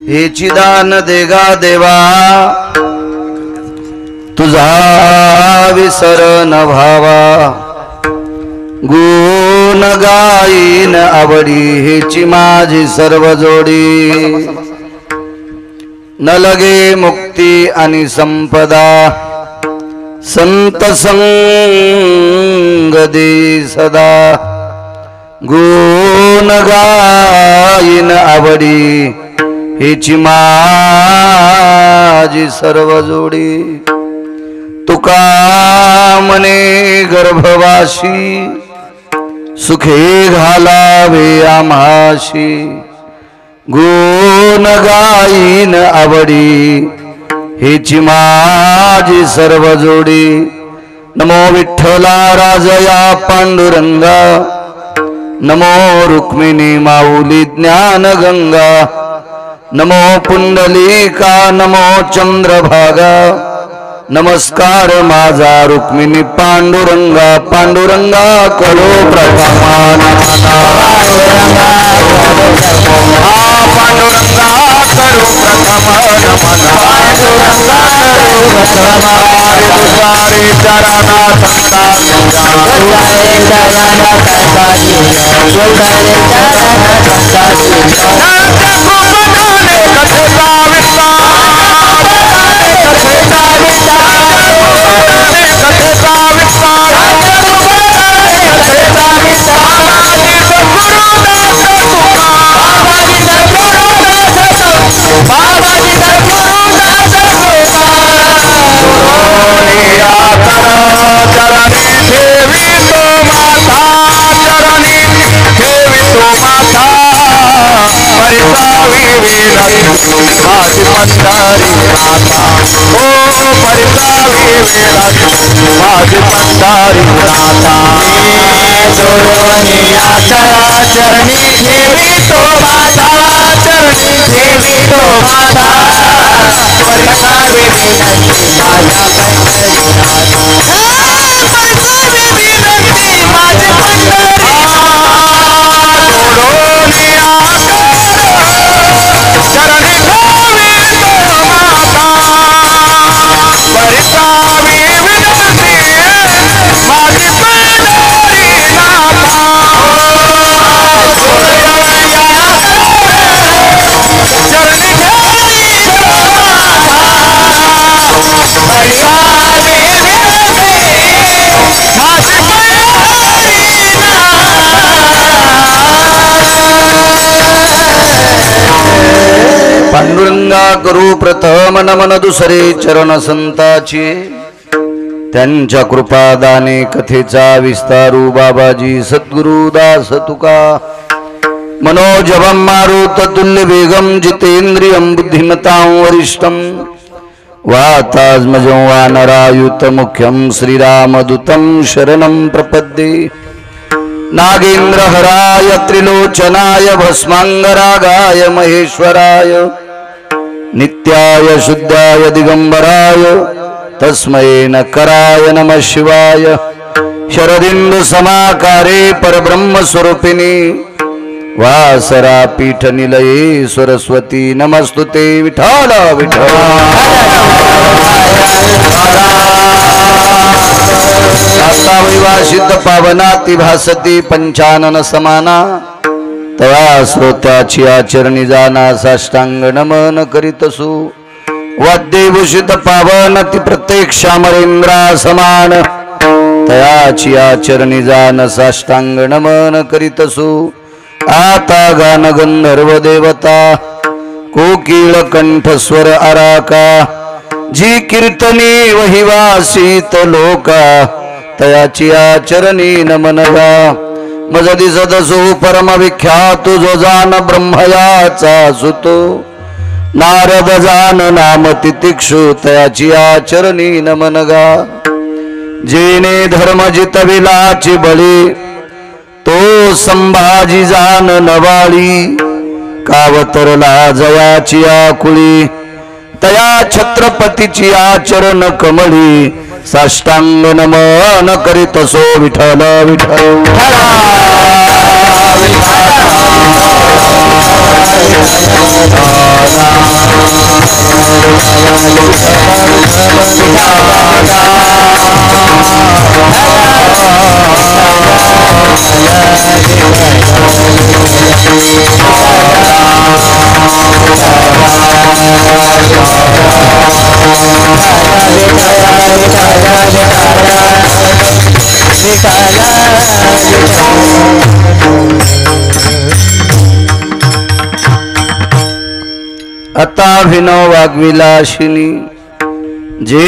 हे चिदान देगा देवा तुझा विसर न भावा गुण गाईन आवडी हेची माझी सर्व जोडी न लगे मुक्ती आणि संपदा संत संग दे सदा गुण गाईन आवडी हेची माझी सर्व जोडी तुका मने गर्भवाशी सुखे घालावे आम्हाशी गुण गाईन आवडी हेची माझी सर्व जोडी नमो विठ्ठला राजया पांडुरंगा नमो रुक्मिणी माऊली ज्ञान गंगा नमो पुंडलिका नमो चंद्रभागा नमस्कार माझा रुक्मिणी पांडुरंगा पांडुरंगा करो प्रथमा पांडुरंगा करो प्रथमा चरणा माझी पंढरी माता ओ परिसावी माझी पंढरी माता चरणी ठेवी तो माता चरणी ठेवी तो माता परिसावी माझ्या पांडुरंगा करू प्रथम नमन दुसरे चरण संताची त्यांच्या कृपादाने कथेचा विस्तारू बाबाजी सद्गुरु दास तुका मनोजवं मारुत तुल्य वेगम जितेंद्रियं बुद्धिमतां वरिष्ठं वातात्मजं वानरायुत मुख्यं श्रीरामदूतं शरणं प्रपद्ये नागेंद्र हराय त्रिलोचनाय भस्मांगरागाय महेश्वराय नित्याय शुद्धाय दिगंबराय तस्मै नकराय नमः शिवाय शरदिंदु समाकारे परब्रह्म स्वरूपिणी वासरा पीठ निलये सरस्वती नमस्तुते विठ्ठल विठ्ठल सिद्ध पावनाति भासती पंचानन समाना तवा श्रोत्याची आचरणी जाना साष्टांग नमन करीतसु वाद्यभूषित पावन ती प्रत्येक श्यामरेंद्रा समान तयाची आचरणी जान साष्टांग नमन करीतसु आता गान गंधर्व देवता कोकिळ कंठस्वर आराका जी कीर्तनी वहिवासीत लोका तयाची आचरणी नमनगा मज दिसदसु परम विख्यात जो जान ब्रह्मयाचा सुतो नारद जान नाम तितिक्षु तयाची आचरणी नमनगा जेने धर्म जितविलाची बळी तो संभाजी जान नवाळी कावतरला जयाची आकुळी तया छत्रपतीची आचरण कमळी साष्टांग नमन करीतसो विठ्ठल विठ्ठल विठ्ठल अताभिनव वाग्विलासिनी जे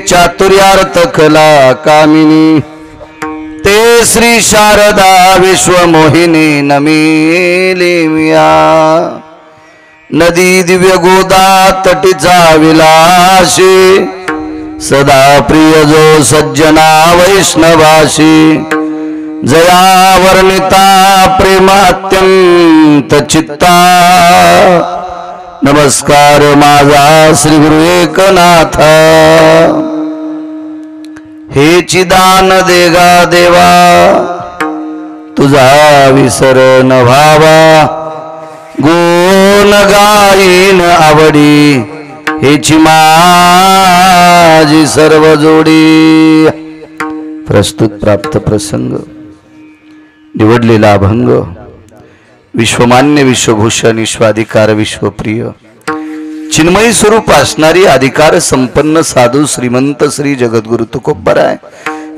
चातुर्यार्थ कला कामिनी ते श्री शारदा विश्वमोहिनी नमिली मिया नदी दिव्य गोदा तटीचा विलासी सदा प्रिय जो सज्जना वैष्णवासी जया वर्णिता प्रेमात्यंत चित्ता नमस्कार माझा श्री गुरु एकनाथ हे चिदान देगा देवा तुझा विसर न व्हावा गुण गाईन आवडी हेची माझी सर्व जोडी प्रस्तुत प्राप्त प्रसंग निवडलेला अभंग विश्वमान्य विश्वभूषण विश्वाधिकार विश्वप्रिय चिन्मयी स्वरूप असणारी अधिकार संपन्न साधू श्रीमंत श्री जगद्गुरु तुकोबराय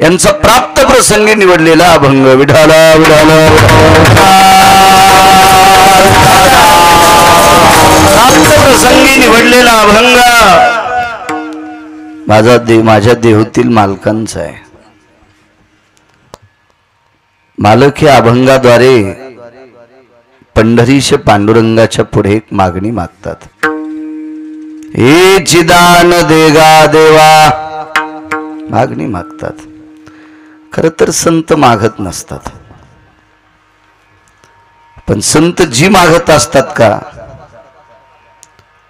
यांचा प्राप्त प्रसंगी निवडलेला अभंग विठाला विठाला प्राप्त प्रसंगी निवडलेला अभंग माझ्या देहूतील मालकांचा आहे. मालक हे अभंगाद्वारे पंढरीश पांडुरंगाच्या पुढे एक मागणी मागतात. हे चिदान देगा देवा मागणी मागतात. खरं तर संत मागत नसतात, पण संत जी मागत असतात का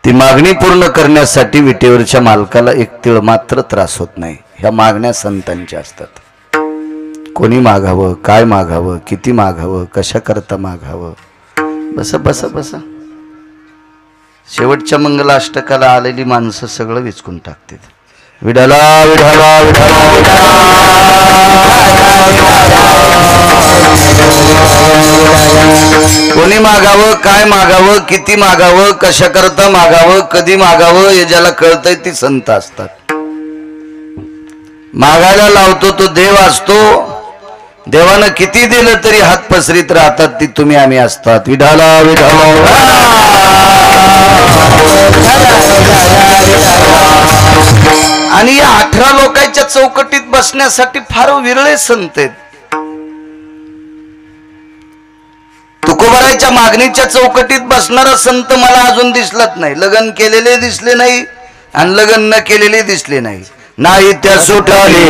ती मागणी पूर्ण करण्यासाठी विटेवरच्या मालकाला एक तीळ मात्र त्रास होत नाही. ह्या मागण्या संतांच्या असतात. कोणी मागावं, काय मागावं, किती मागावं, कशा करता मागावं, बस बस बस. शेवटच्या मंगलाष्टकाला आलेली माणसं सगळं विचकून टाकतात. विठाला विठाला विठाला कोणी मागावं, काय मागावं, किती मागावं, कशा करता मागावं, कधी मागावं हे ज्याला कळतंय ती संत असतात. मागायला लावतो तो देव असतो. देवानं किती दिलं तरी हात पसरीत राहतात ती तुम्ही आम्ही असतात. विठाला विठाला आणि या 18 लोकांच्या चौकटीत बसण्यासाठी फार विरळे संत आहेत. तुकोबाराच्या मागणीच्या चौकटीत बसणारा संत मला अजून दिसलाच नाही. लग्न केलेले दिसले नाही आणि लग्न न केलेले दिसले नाही. नाही त्या सुटाले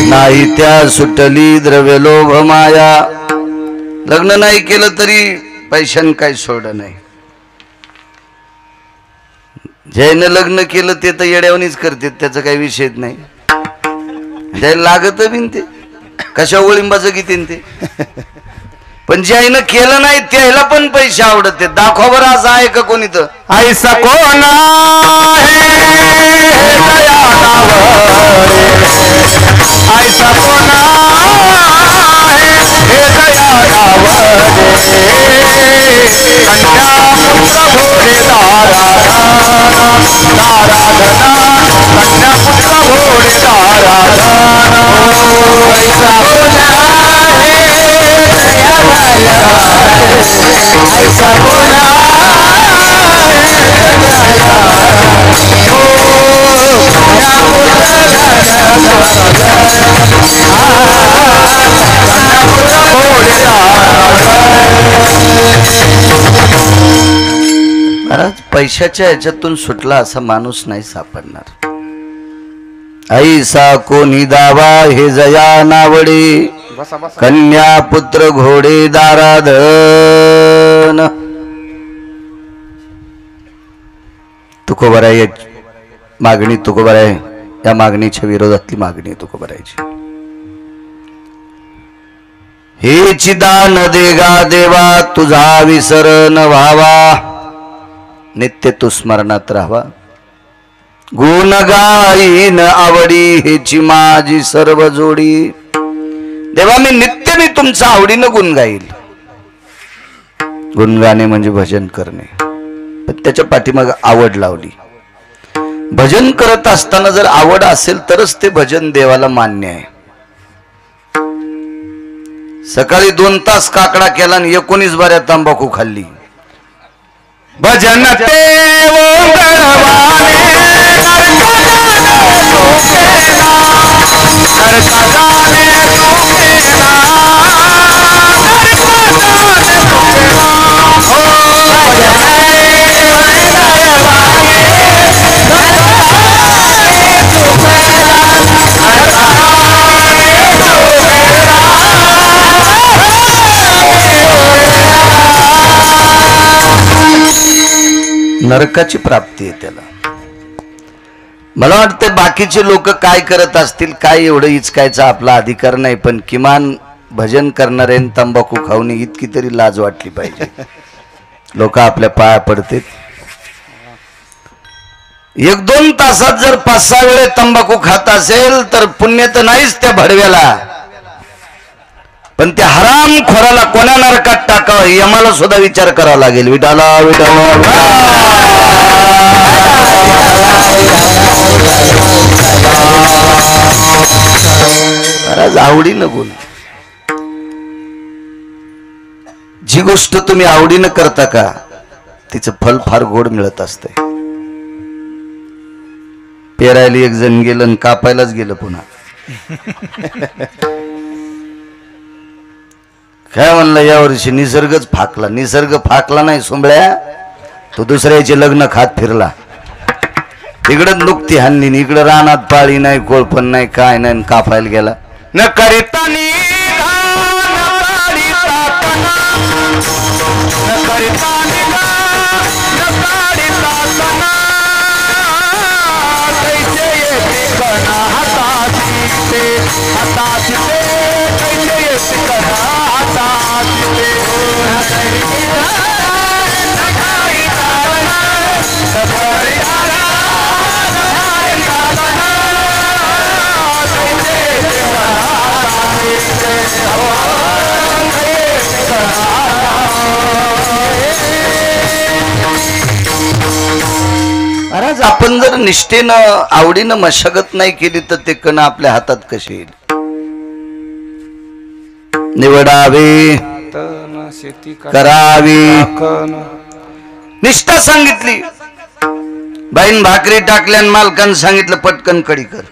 नाही त्या सुटली द्रव्य लोभ माया. लग्न नाही केलं तरी पैशान काही सोड नाही. ज्यानं लग्न केलं ते तर येड्यावणीच करते, त्याचा काही विषय नाही. ज्याला लागत बिन ते कशा ओळिंबाचं घेते ते. पण ज्यानं केलं नाही त्याला पण पैसे आवडत. दाखवा बरं असं आहे का कोणी? तर ऐसा कोण ऐसा कोण पैशाच्या ह्याच्यातून सुटला असा माणूस नाही सापडणार. ऐसा कोणी दावा हे जया नावडे कन्या पुत्र घोडे दाराधन. तुकोबाराय मागणी तुकोबाराय या मागणीच्या विरोधातली मागणी तुकोबारायची. हे चिदान देगा देवा तुझा विसर न व्हावा. नित्य तू स्मरणात राहावा. गुण गाईन आवडी हेची माझी सर्व जोडी. देवा मी नित्य तुमचा आवडीनं गुण गाईल. गुणगाणे म्हणजे भजन करणे, पण त्याच्या पाठीमागे आवड लावली. भजन करत असताना जर आवड असेल तरच ते भजन देवाला मान्य आहे. सकाळी 2 तास काकडा केला आणि 19 बाऱ्या तंबाखू खाल्ली. भजन नरकाची प्राप्ती आहे त्याला. मला वाटतं बाकीचे लोक काय करत असतील, काय एवढं इचकायचा आपला अधिकार नाही, पण किमान भजन करणारे तंबाखू खाऊन इतकी तरी लाज वाटली पाहिजे. लोक आपल्या पाया पडते. 1-2 तासात जर 5-6 वेळे तंबाखू खात असेल तर पुण्य तर नाहीच त्या भडव्याला, पण त्या हराम खोराला कोणा नरकात टाकावं यमाला सुद्धा विचार करावा लागेल. विठाला विठाला आवडीनं बोल. जी गोष्ट तुम्ही आवडीनं करता का तिचं फल फार गोड मिळत असते. पेरायला एक जण गेलं आणि कापायलाच गेलं पुन्हा. काय म्हणलं, यावर्षी निसर्गच फाकला. निसर्ग फाकला नाही सोंबळ्या, तो दुसऱ्याचे लग्न खात फिरला. इकडं नुकती हाणली, इकडं रानात पाळी नाही, कोळपण नाही, काय नाही, कापायला गेला. न करिता महाराज, आपण जर निष्ठेनं आवडीनं मशागत नाही केली तर ते कण आपल्या हातात कशी येईल. निवडावे करावी, निष्ठा सांगितली. बाईन भाकरी टाकल्यान मालकानं सांगितलं पटकन कढी कर.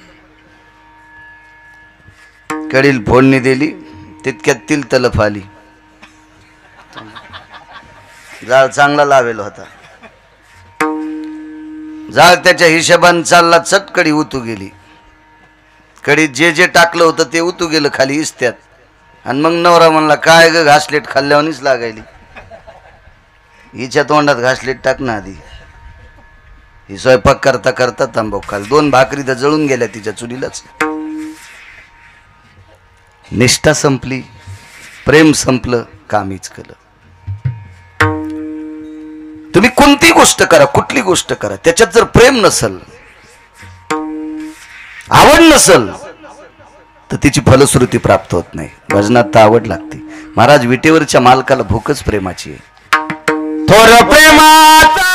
कढील फोडणी दिली, तितक्यात तिल तलफ आली. जाळ चांगला लावेल होता. जाळ त्याच्या हिशोबाने चालला, चटकडी उतू गेली. कडीत जे जे टाकलं होतं ते उतू गेलं खाली इस्त्यात. आणि मग नवरा म्हणला, काय ग घासलेट खाल्ल्यावरच लागायली. हिच्या तोंडात घासलेट टाक ना आधी. ही स्वयंपाक करता करता तंबाखू खाल. 2 भाकरी तर जळून गेल्या तिच्या चुलीलाच. निष्ठा संपली, प्रेम संपलं, कामीच केलं. तुम्ही कोणती गोष्ट करा, कुठली गोष्ट करा, त्याच्यात जर प्रेम नसल, आवड नसल तर तिची फलश्रुती प्राप्त होत नाही. भजनात तर आवड लागते. महाराज, विटेवरच्या मालकाला भूकच प्रेमाची आहे. थोर प्रेमाचा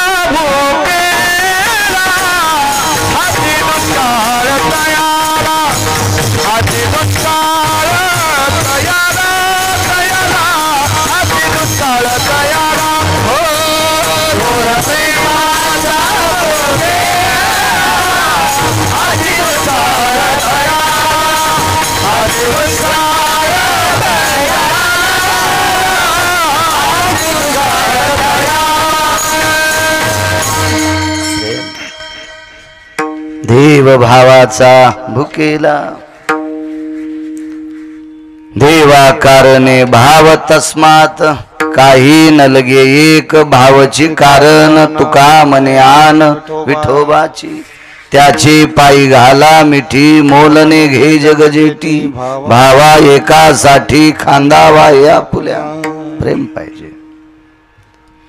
देव भावाचा भुकेला, देवा कारणे भाव तस्मात, काही न लगे एक भावची कारण, तुका मने आन विठोबाची, त्याचे पायी घाला मिठी, मोलने घे जगजेटी, भावा एकासाठी खांदावा या पुल्या. प्रेम पाहिजे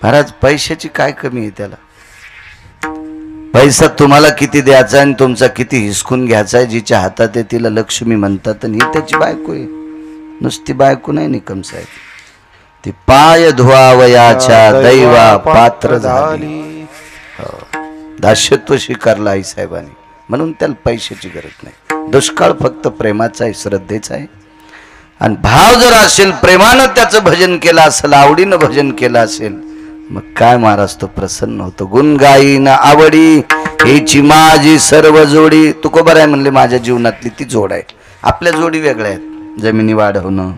महाराज. पैशाची काय कमी आहे त्याला. पैसा तुम्हाला किती द्यायचा आणि तुमचा किती हिसकून घ्यायचा आहे. जिच्या हातात आहे तिला लक्ष्मी म्हणतात, आणि ही त्याची बायको आहे. नुसती बायको नाही निकम साहेब. ती पाय धुवावयाच्या दैवा पात्र झाली. दास्यत्व स्वीकारलं आई साहेबांनी, म्हणून त्याला पैशाची गरज नाही. दुष्काळ फक्त प्रेमाचा आहे, श्रद्धेचा आहे. आणि भाव जर असेल, प्रेमानं त्याचं भजन केलं असेल, आवडीनं भजन केलं असेल, मग काय महाराज तो प्रसन्न होतो. गुण गाईन आवडी हेची माझी सर्व जोडी. तुकोबर आहे म्हणले माझ्या जीवनातली ती जोड आहे. आपल्या जोडी वेगळ्या आहेत. जमिनी वाढवणं,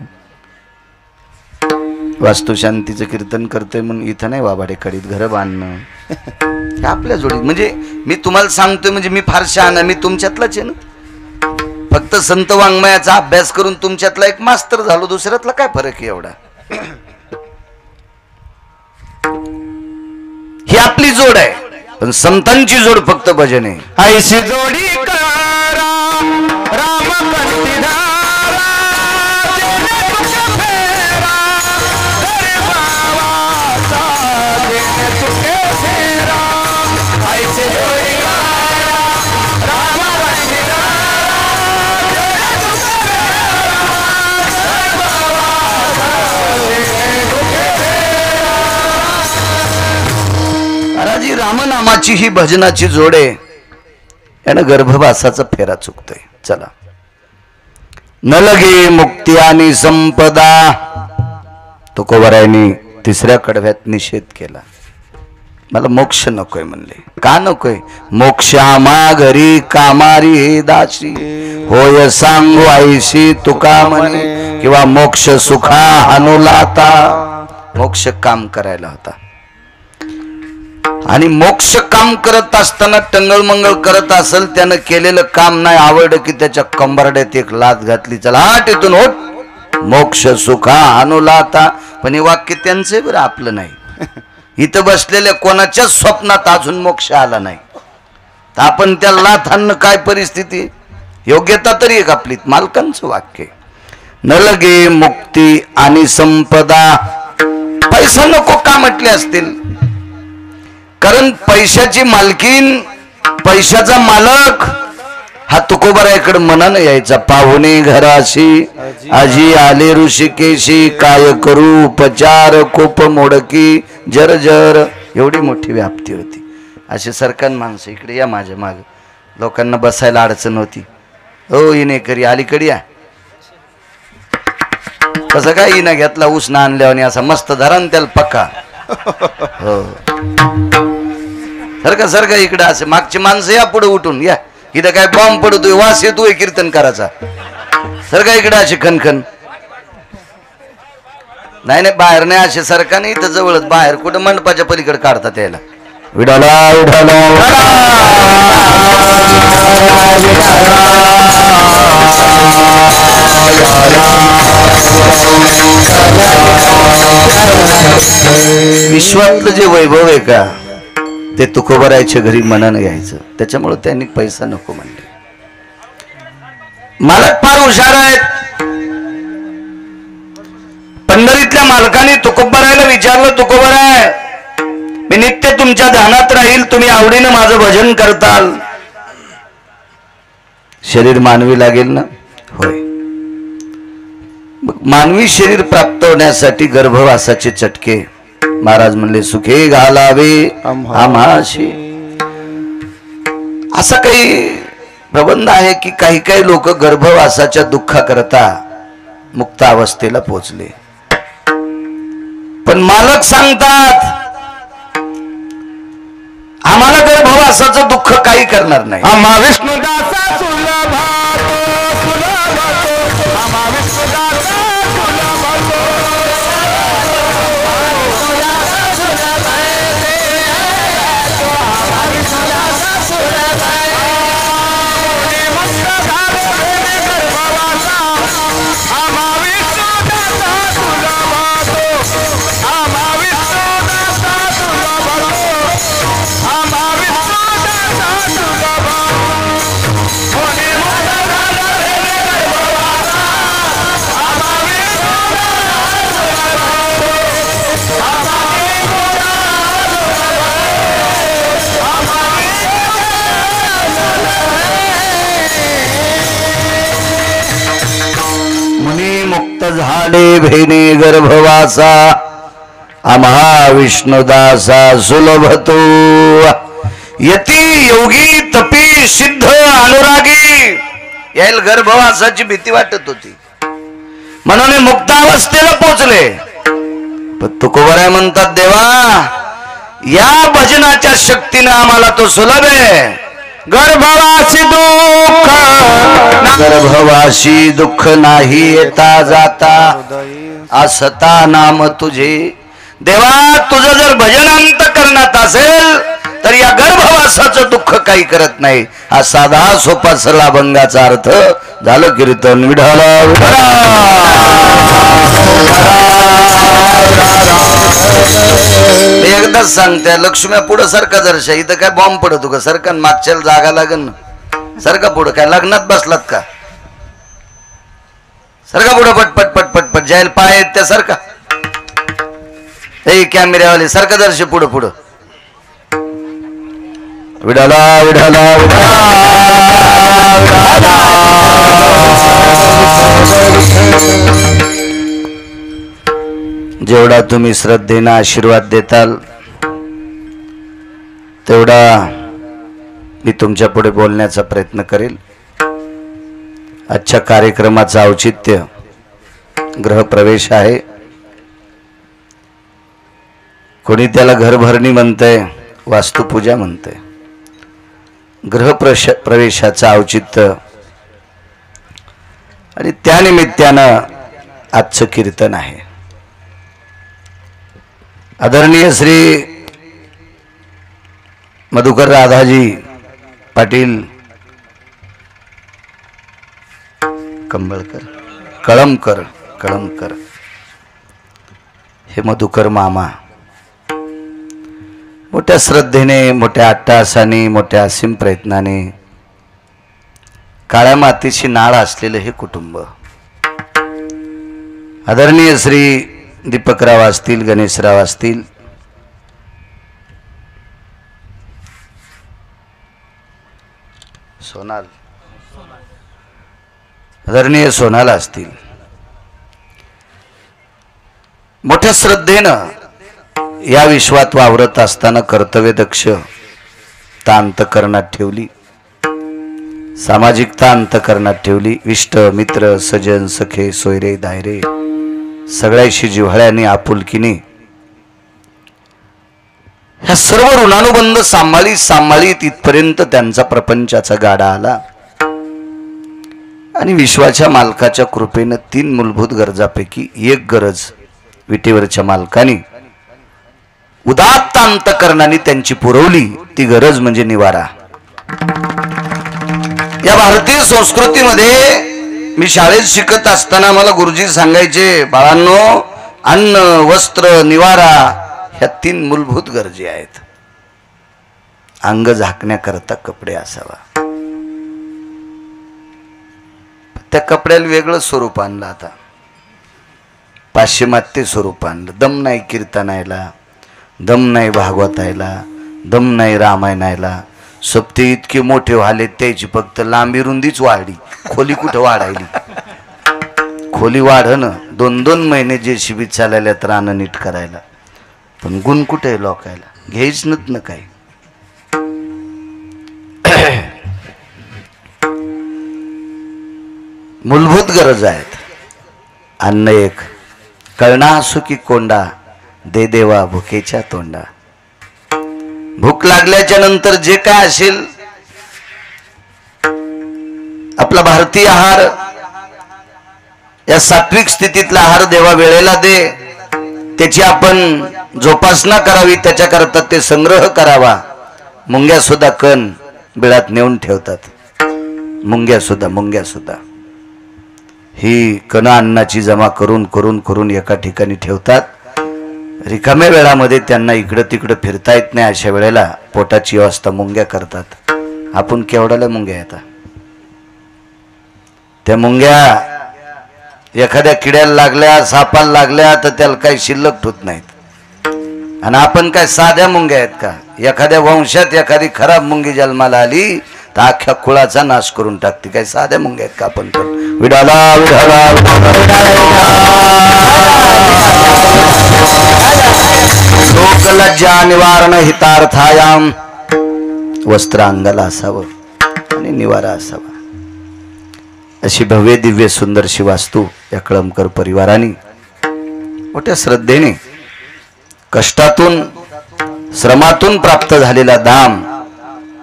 वास्तुशांतीचं कीर्तन करतोय म्हणून इथं नाही वाबाडे कडीत घर बांधणं, हे आपल्या जोडी. म्हणजे मी तुम्हाला सांगतोय म्हणजे मी फार शहाणा आहे, मी तुमच्यातलाच आहे ना. फक्त संत वाङ्मयाचा अभ्यास करून तुमच्यातला एक मास्तर झालो, दुसऱ्यातला काय फरक आहे एवढा. ही आपली जोड आहे, पण संतांची जोड फक्त भजन आहे. ऐशी जोडी करा राम कंठीधारा, देणे तुझ्या फेरा हरे बाबाचा, देणे तुझे फेरा. ऐशी जोडी करा राम कंठीधारा, देणे तुझ्या फेरा हरे बाबाचा, देणे तुझे फेरा. महाराजी रामनामाची ही भजनाची जोड आहे, यानं गर्भवासाचा फेरा चुकतोय. चला, न लगे मुक्ती आणि संपदा, तुकोबरायांनी तिसऱ्या कडव्यात निषेध केला. मला मोक्ष नकोय म्हणले. का नकोय? मोक्षा माघरी कामारी हे दासी, होय सांगू आईशी तुका म्हणे, किंवा मोक्ष सुखा अनुलाता. मोक्ष काम करायला होता, आणि मोक्ष काम करत असताना टंगळमंगळ करत असेल, त्यानं केलेलं काम नाही आवडलं की त्याच्या कंबरड्यात एक लात घातली. चला हाट इथून होट, मोक्ष सुखा अनुलाता. पण हे वाक्य त्यांचे बरं, आपलं नाही. इथं बसलेल्या कोणाच्याच स्वप्नात अजून मोक्ष आला नाही, तर आपण त्या लात आणणं काय परिस्थिती. योग्यता तरी एक आपली, मालकांचं वाक्य. न लगे मुक्ती आणि संपदा. पैसा नको का म्हटले असतील, कारण पैशाची मालकीन, पैशाचा मालक हा तुकोबरायाकडे मनानं यायचा. पाहुणे घराशी आजी आले ऋषिकेशी, काय करू उपचार खूप मोडकी जर. एवढी मोठी व्याप्ती होती. असे सरकार माणसं इकडे या माझ्या माग, लोकांना बसायला अडचण होती. हो इने करी अलीकडे या. कसं काय इना घेतला उसना आणल्यावर असा मस्त धरण त्याला पक्का. हो सारखं इकडं असे मागची माणसं या पुढे उठून या. इथं काय बॉम्ब पडतोय, वास येतोय कीर्तन करायचा. सारखा इकडे असे खनखन. नाही नाही बाहेर नाही असे सारखा नाही, इथं जवळच बाहेर कुठं मंडपाच्या पलीकडे काढतात यायला. विडाला विडाला विश्वातलं जे वैभव आहे का, ते तुकोबरायच्या घरी मनानं घ्यायचं. त्याच्यामुळे त्यांनी पैसा नको म्हणले. मालक फार हुशार आहेत. पंढरीतल्या मालकाने तुकोबरायला विचारलं, तुकोबराय मी नित्य तुमच्या ध्यानात राहील, तुम्ही आवडीनं माझं भजन करताल, शरीर मानवी लागेल ना? होय. मानवी शरीर प्राप्त होण्यासाठी गर्भवासाचे चटके महाराज म्हणले सुखे घालावे आम्हाशी. असा काही प्रबंध आहे की काही काही लोक गर्भवासाच्या दुःखाकरता मुक्त अवस्थेला पोचले, पण मालक सांगतात आम्हाला गर्भवासाचं दुःख काही करणार नाही. आम्हा विष्णुदासा सुलभा आम्हा विष्णुदासा झाले भेने गर्भवासा आम्हा विष्णुदासा सुलभतो यती योगी तपी सिद्ध अनुरागी यायला गर्भवासाची भीती वाटत होती म्हणून मुक्तावस्थेला पोचले. पण तुकोबराय म्हणतात देवा या भजनाच्या शक्तीने आम्हाला तो सुलभ आहे. गर्भवासी दुःख नाही येता जाता असता नाम तुझे. देवा तुझं जर भजन अंतःकरणात असेल तर या गर्भवासाचं दुःख काही करत नाही. हा साधा सोपा सरला भंगाचा अर्थ झालं. कीर्तन विढाला एकदाच सांगते लक्ष्म्या पुढं सारखा जरशा इथं काय बॉम्ब पडतो का सरकार मागच्या जागा लागन सारखा पुढं काय लग्नात बसलात का सारखा पुढं पटपट पटपट पट जायला पाय आहेत त्या सारखा हे कॅमेऱ्यावाले सारखा जरशे पुढं पुढं विडाला विडाला जेवढा तुम्ही श्रद्धेने आशीर्वाद देताल तेवढा मी तुमच्या पुढे बोलण्याचा प्रयत्न करेल. आजच्या कार्यक्रमाचं औचित्य गृहप्रवेश आहे. कोणी त्याला घरभरणी म्हणतंय वास्तुपूजा म्हणतंय. गृहप्रवेशाचं औचित्य आणि त्यानिमित्तानं आजचं कीर्तन आहे. आदरणीय श्री मधुकर राधाजी पाटील कळमकर हे मधुकर मामा मोठ्या श्रद्धेने मोठ्या अट्टहासाने मोठ्या असीम प्रयत्नाने काळ्या मातीची नाळ असलेलं हे कुटुंब. आदरणीय श्री दीपकराव असतील गणेशराव असतील सोनाल आदरणीय सोनाल असतील मोठ्या श्रद्धेनं या विश्वात वावरत असताना कर्तव्यदक्षता अंतःकरणात ठेवली. सामाजिकता अंतःकरणात ठेवली. इष्ट मित्र सजन सखे सोयरे दायरे सगळ्याशी जिव्हाळ्याने आपुलकीने ह्या सर्व ऋणानुबंध सांभाळीत इथपर्यंत त्यांचा प्रपंचाचा गाडा आला. आणि विश्वाच्या मालकाच्या कृपेनं 3 मूलभूत गरजापैकी एक गरज विटेवरच्या मालकाने उदात्त अंतःकरणाने त्यांची पुरवली. ती गरज म्हणजे निवारा. या भारतीय संस्कृतीमध्ये मी शाळेत शिकत असताना मला गुरुजी सांगायचे बाळांनो अन्न वस्त्र निवारा ह्या 3 मूलभूत गरजा आहेत. अंग झाकण्याकरता कपडे असावा. त्या कपड्याला वेगळं स्वरूप आणलं. आता पाश्चिमात्य स्वरूप आणलं. दम नाही कीर्तनायला दम नाही भागवतायला दम नाही रामायणायला. सप्ते इतके मोठे व्हाले त्याची फक्त लांबी रुंदीच वाढली. खोली कुठं वाढायली. खोली वाढणं 2-2 महिने जे शिबीत चालायला तर रानं नीट करायला. पण गुण कुठे लोकायला घ्यायच न काही. मूलभूत गरज आहेत. अन्न एक कळणा असो की कोंडा दे देवा भुकेच्या तोंडा. भूक लागल्याच्या नंतर जे काय असेल आपला भारतीय आहार या सात्विक स्थितीतला आहार देवा वेळेला दे. त्याची आपण जोपासना करावी. त्याच्याकरता ते संग्रह करावा. मुंग्या सुद्धा कण बिळात नेऊन ठेवतात. मुंग्या सुद्धा ही कण अन्नाची जमा करून करून करून एका ठिकाणी ठेवतात. रिकाम्या वेळामध्ये त्यांना इकडं तिकडं फिरता येत नाही. अशा वेळेला पोटाची व्यवस्था मुंग्या करतात. आपण केवढ्याला मुंग्या येतात. त्या मुंग्या एखाद्या किड्याला लागल्या सापाला लागल्या तर त्याला काही शिल्लक ठेवत नाहीत. आणि आपण काय साध्या मुंग्या आहेत का. एखाद्या वंशात एखादी खराब मुंगी जन्माला आली तर अख्ख्या कुळाचा नाश करून टाकते. काय साध्या मुंग्या आहेत का आपण पण? विडाला विडाला लोकलज्जा निवारण हितार्थायाम वस्त्र अंगाला असावं आणि निवारा असावा. अशी भव्य दिव्य सुंदरशी वास्तू या कळमकर परिवाराने मोठ्या श्रद्धेने कष्टातून श्रमातून प्राप्त झालेला धाम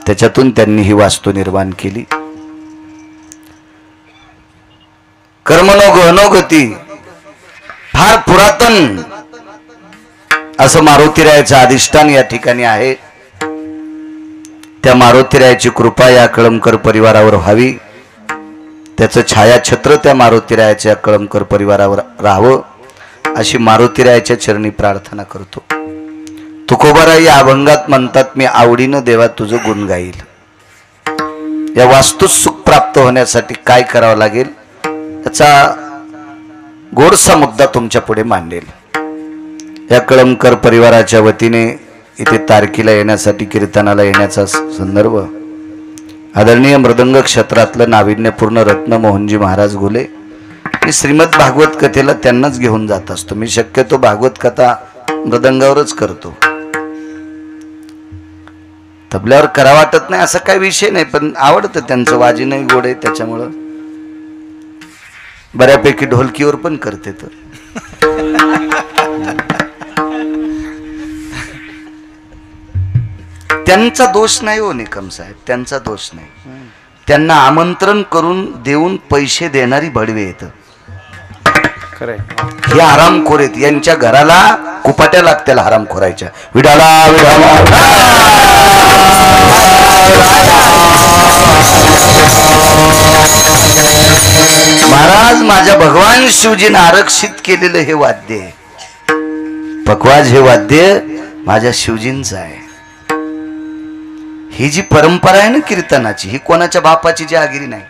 त्याच्यातून त्यांनी ही वास्तू निर्माण केली. कर्मनो गहनोगती फार पुरातन असं मारुतीरायाचं अधिष्ठान या ठिकाणी आहे. त्या मारुतीरायाची कृपा या कळमकर परिवारावर व्हावी, त्याचं छायाछत्र त्या मारुतीरायाच्या कळमकर परिवारावर राहावं अशी मारुतीरायाच्या चरणी प्रार्थना करतो. तुकोबाराई या अभंगात म्हणतात, मी आवडीनं देवा तुझं गुण गाईल. या वास्तूत सुख प्राप्त होण्यासाठी काय करावं लागेल त्याचा गोडसा मुद्दा तुमच्या पुढे मांडेल. या कळमकर परिवाराच्या वतीने इथे तारकीला येण्यासाठी कीर्तनाला येण्याचा संदर्भ आदरणीय मृदंग क्षेत्रातलं नाविन्यपूर्ण रत्न मोहनजी महाराज घुले. मी श्रीमद भागवत कथेला त्यांनाच घेऊन जात असतो. मी शक्यतो भागवत कथा मृदंगावरच करतो. तबल्यावर करा वाटत नाही असं काही विषय नाही, पण आवडतं त्यांचं, वाजनही गोड आहे त्याच्यामुळं बऱ्यापैकी ढोलकीवर पण करते. तर त्यांचा दोष नाही हो निकम साहेब, त्यांचा दोष नाही. त्यांना आमंत्रण करून देऊन पैसे देणारी भडवे येत. हे हरामखोर आहेत, यांच्या घराला कुपाट्या लागतील हरामखोरायच्या. विडाला विडाला महाराज, माझ्या भगवान शिवजीने आरक्षित केलेलं हे वाद्य आहे. पखवाज हे वाद्य माझ्या शिवजींचं आहे. ही जी परंपरा आहे ना कीर्तनाची, ही कोणाच्या बापाची जहागिरी नाही.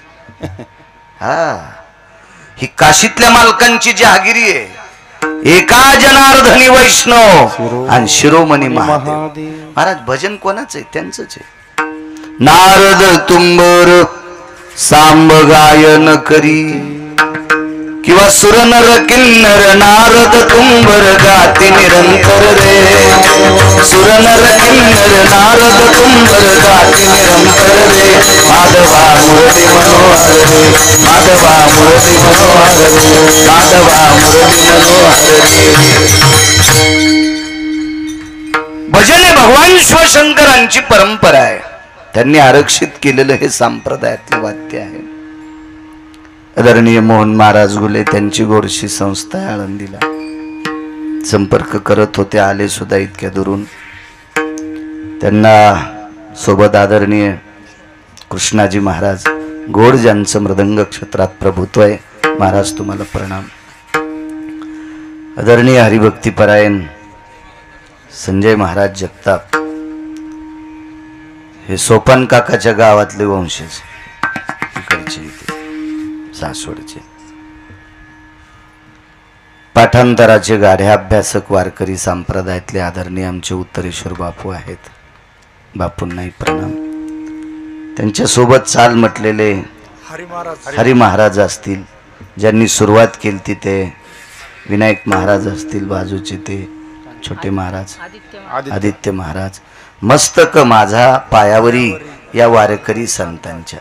हा, ही काशीतल्या मालकांची जहागिरी आहे. एका जनार्दनी वैष्णव आणि शिरोमणी महादेव. महाराज भजन कोणाच आहे? त्यांचंच आहे. नारद तुंबर सांब गायन करी किंवा सुरनर किन्नर नारद तुंबर गाती निरंतर रे. सुरनर किन्नर नारद तुंबर गाती निरंतर रे. माधवा मुरली मनोहर रे, माधवा मुरली मनोहर रे, माधवा मुरली मनोहर रे. भजन हे भगवान शिवशंकरांची परंपरा आहे. त्यांनी आरक्षित केलेलं हे संप्रदायातले वाद्य आहे. आदरणीय मोहन महाराज घुले त्यांची गोडशी संस्था आळंदीला संपर्क करत होते. आले सुद्धा इतक्या दुरून. त्यांना सोबत आदरणीय कृष्णाजी महाराज गोड, ज्यांचं मृदंग क्षेत्रात प्रभुत्व आहे. महाराज तुम्हाला प्रणाम. आदरणीय हरिभक्तीपरायण संजय महाराज जगताप हे सोपान काकाच्या गावातले वंशज, इकडचे सासवडचे पाठांतराचे गाढे अभ्यासक वारकरी संप्रदायातले आदरणीय आमचे उत्तरेश्वर बापू आहेत. बापूंनाही प्रणाम. त्यांच्या सोबत चाल म्हटलेले हरी महाराज असतील, ज्यांनी सुरुवात केली ते विनायक महाराज असतील, बाजूचे ते छोटे महाराज आदित्य महाराज. मस्तक माझा पायावरी या वारकरी संतांच्या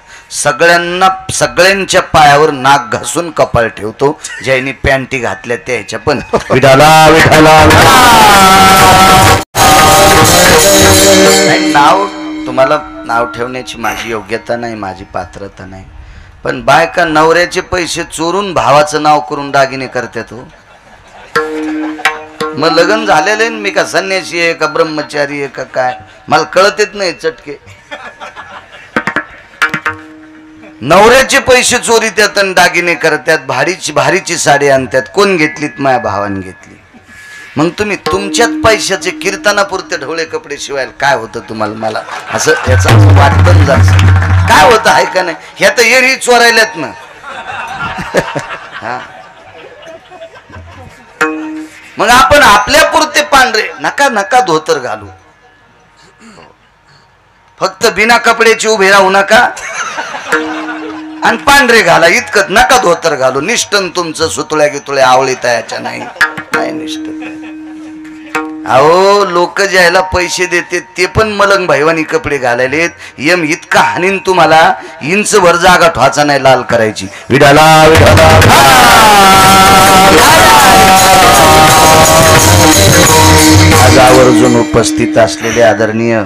सगळ्यांच्या पायावर नाक घासून कपाळ ठेवतो. ज्यांनी पॅन्टी घातल्या त्याच्या पण विठाला विठाला. नाव तुम्हाला नाव ठेवण्याची माझी योग्यता नाही, माझी पात्रता नाही, पण बायका नवऱ्याचे पैसे चोरून भावाचं नाव करून दागिने करतात हो. मग लग्न झालेले मी का संन्यासी आहे का ब्रह्मचारी आहे का काय मला कळतच नाही. चटके नवऱ्याचे पैसे चोरी त्यात आणि दागिने करतात. भारीची साडी आणतात. कोण घेतलीत? माझ्या भावाने घेतली. मग तुम्ही तुमच्याच पैशाचे कीर्तनापुरते ढोळे कपडे शिवायला काय होतं तुम्हाला? मला असं याचा वाटतं काय होतं आहे का नाही? ह्या तर एरही चोरायल्यात ना. हा, मग आपण आपल्या पुरते पांढरे नका धोतर घालू. फक्त बिना कपड्याची उभे राहू नका आणि पांढरे घाला, इतकं नका धोतर घालू. निष्ठन तुमचं सुतुळ्या गितुळ्या आवळीता याच्या नाही निष्ठ. अहो लोक ज्याला पैसे देते ते पण मलंग भाईवानी कपडे घालायलेत. यम इतका हानीन तुम्हाला, इंच भर जागा ठवाचा नाही लाल करायची. विठाला विठाला. आज आवर्जून उपस्थित असलेले आदरणीय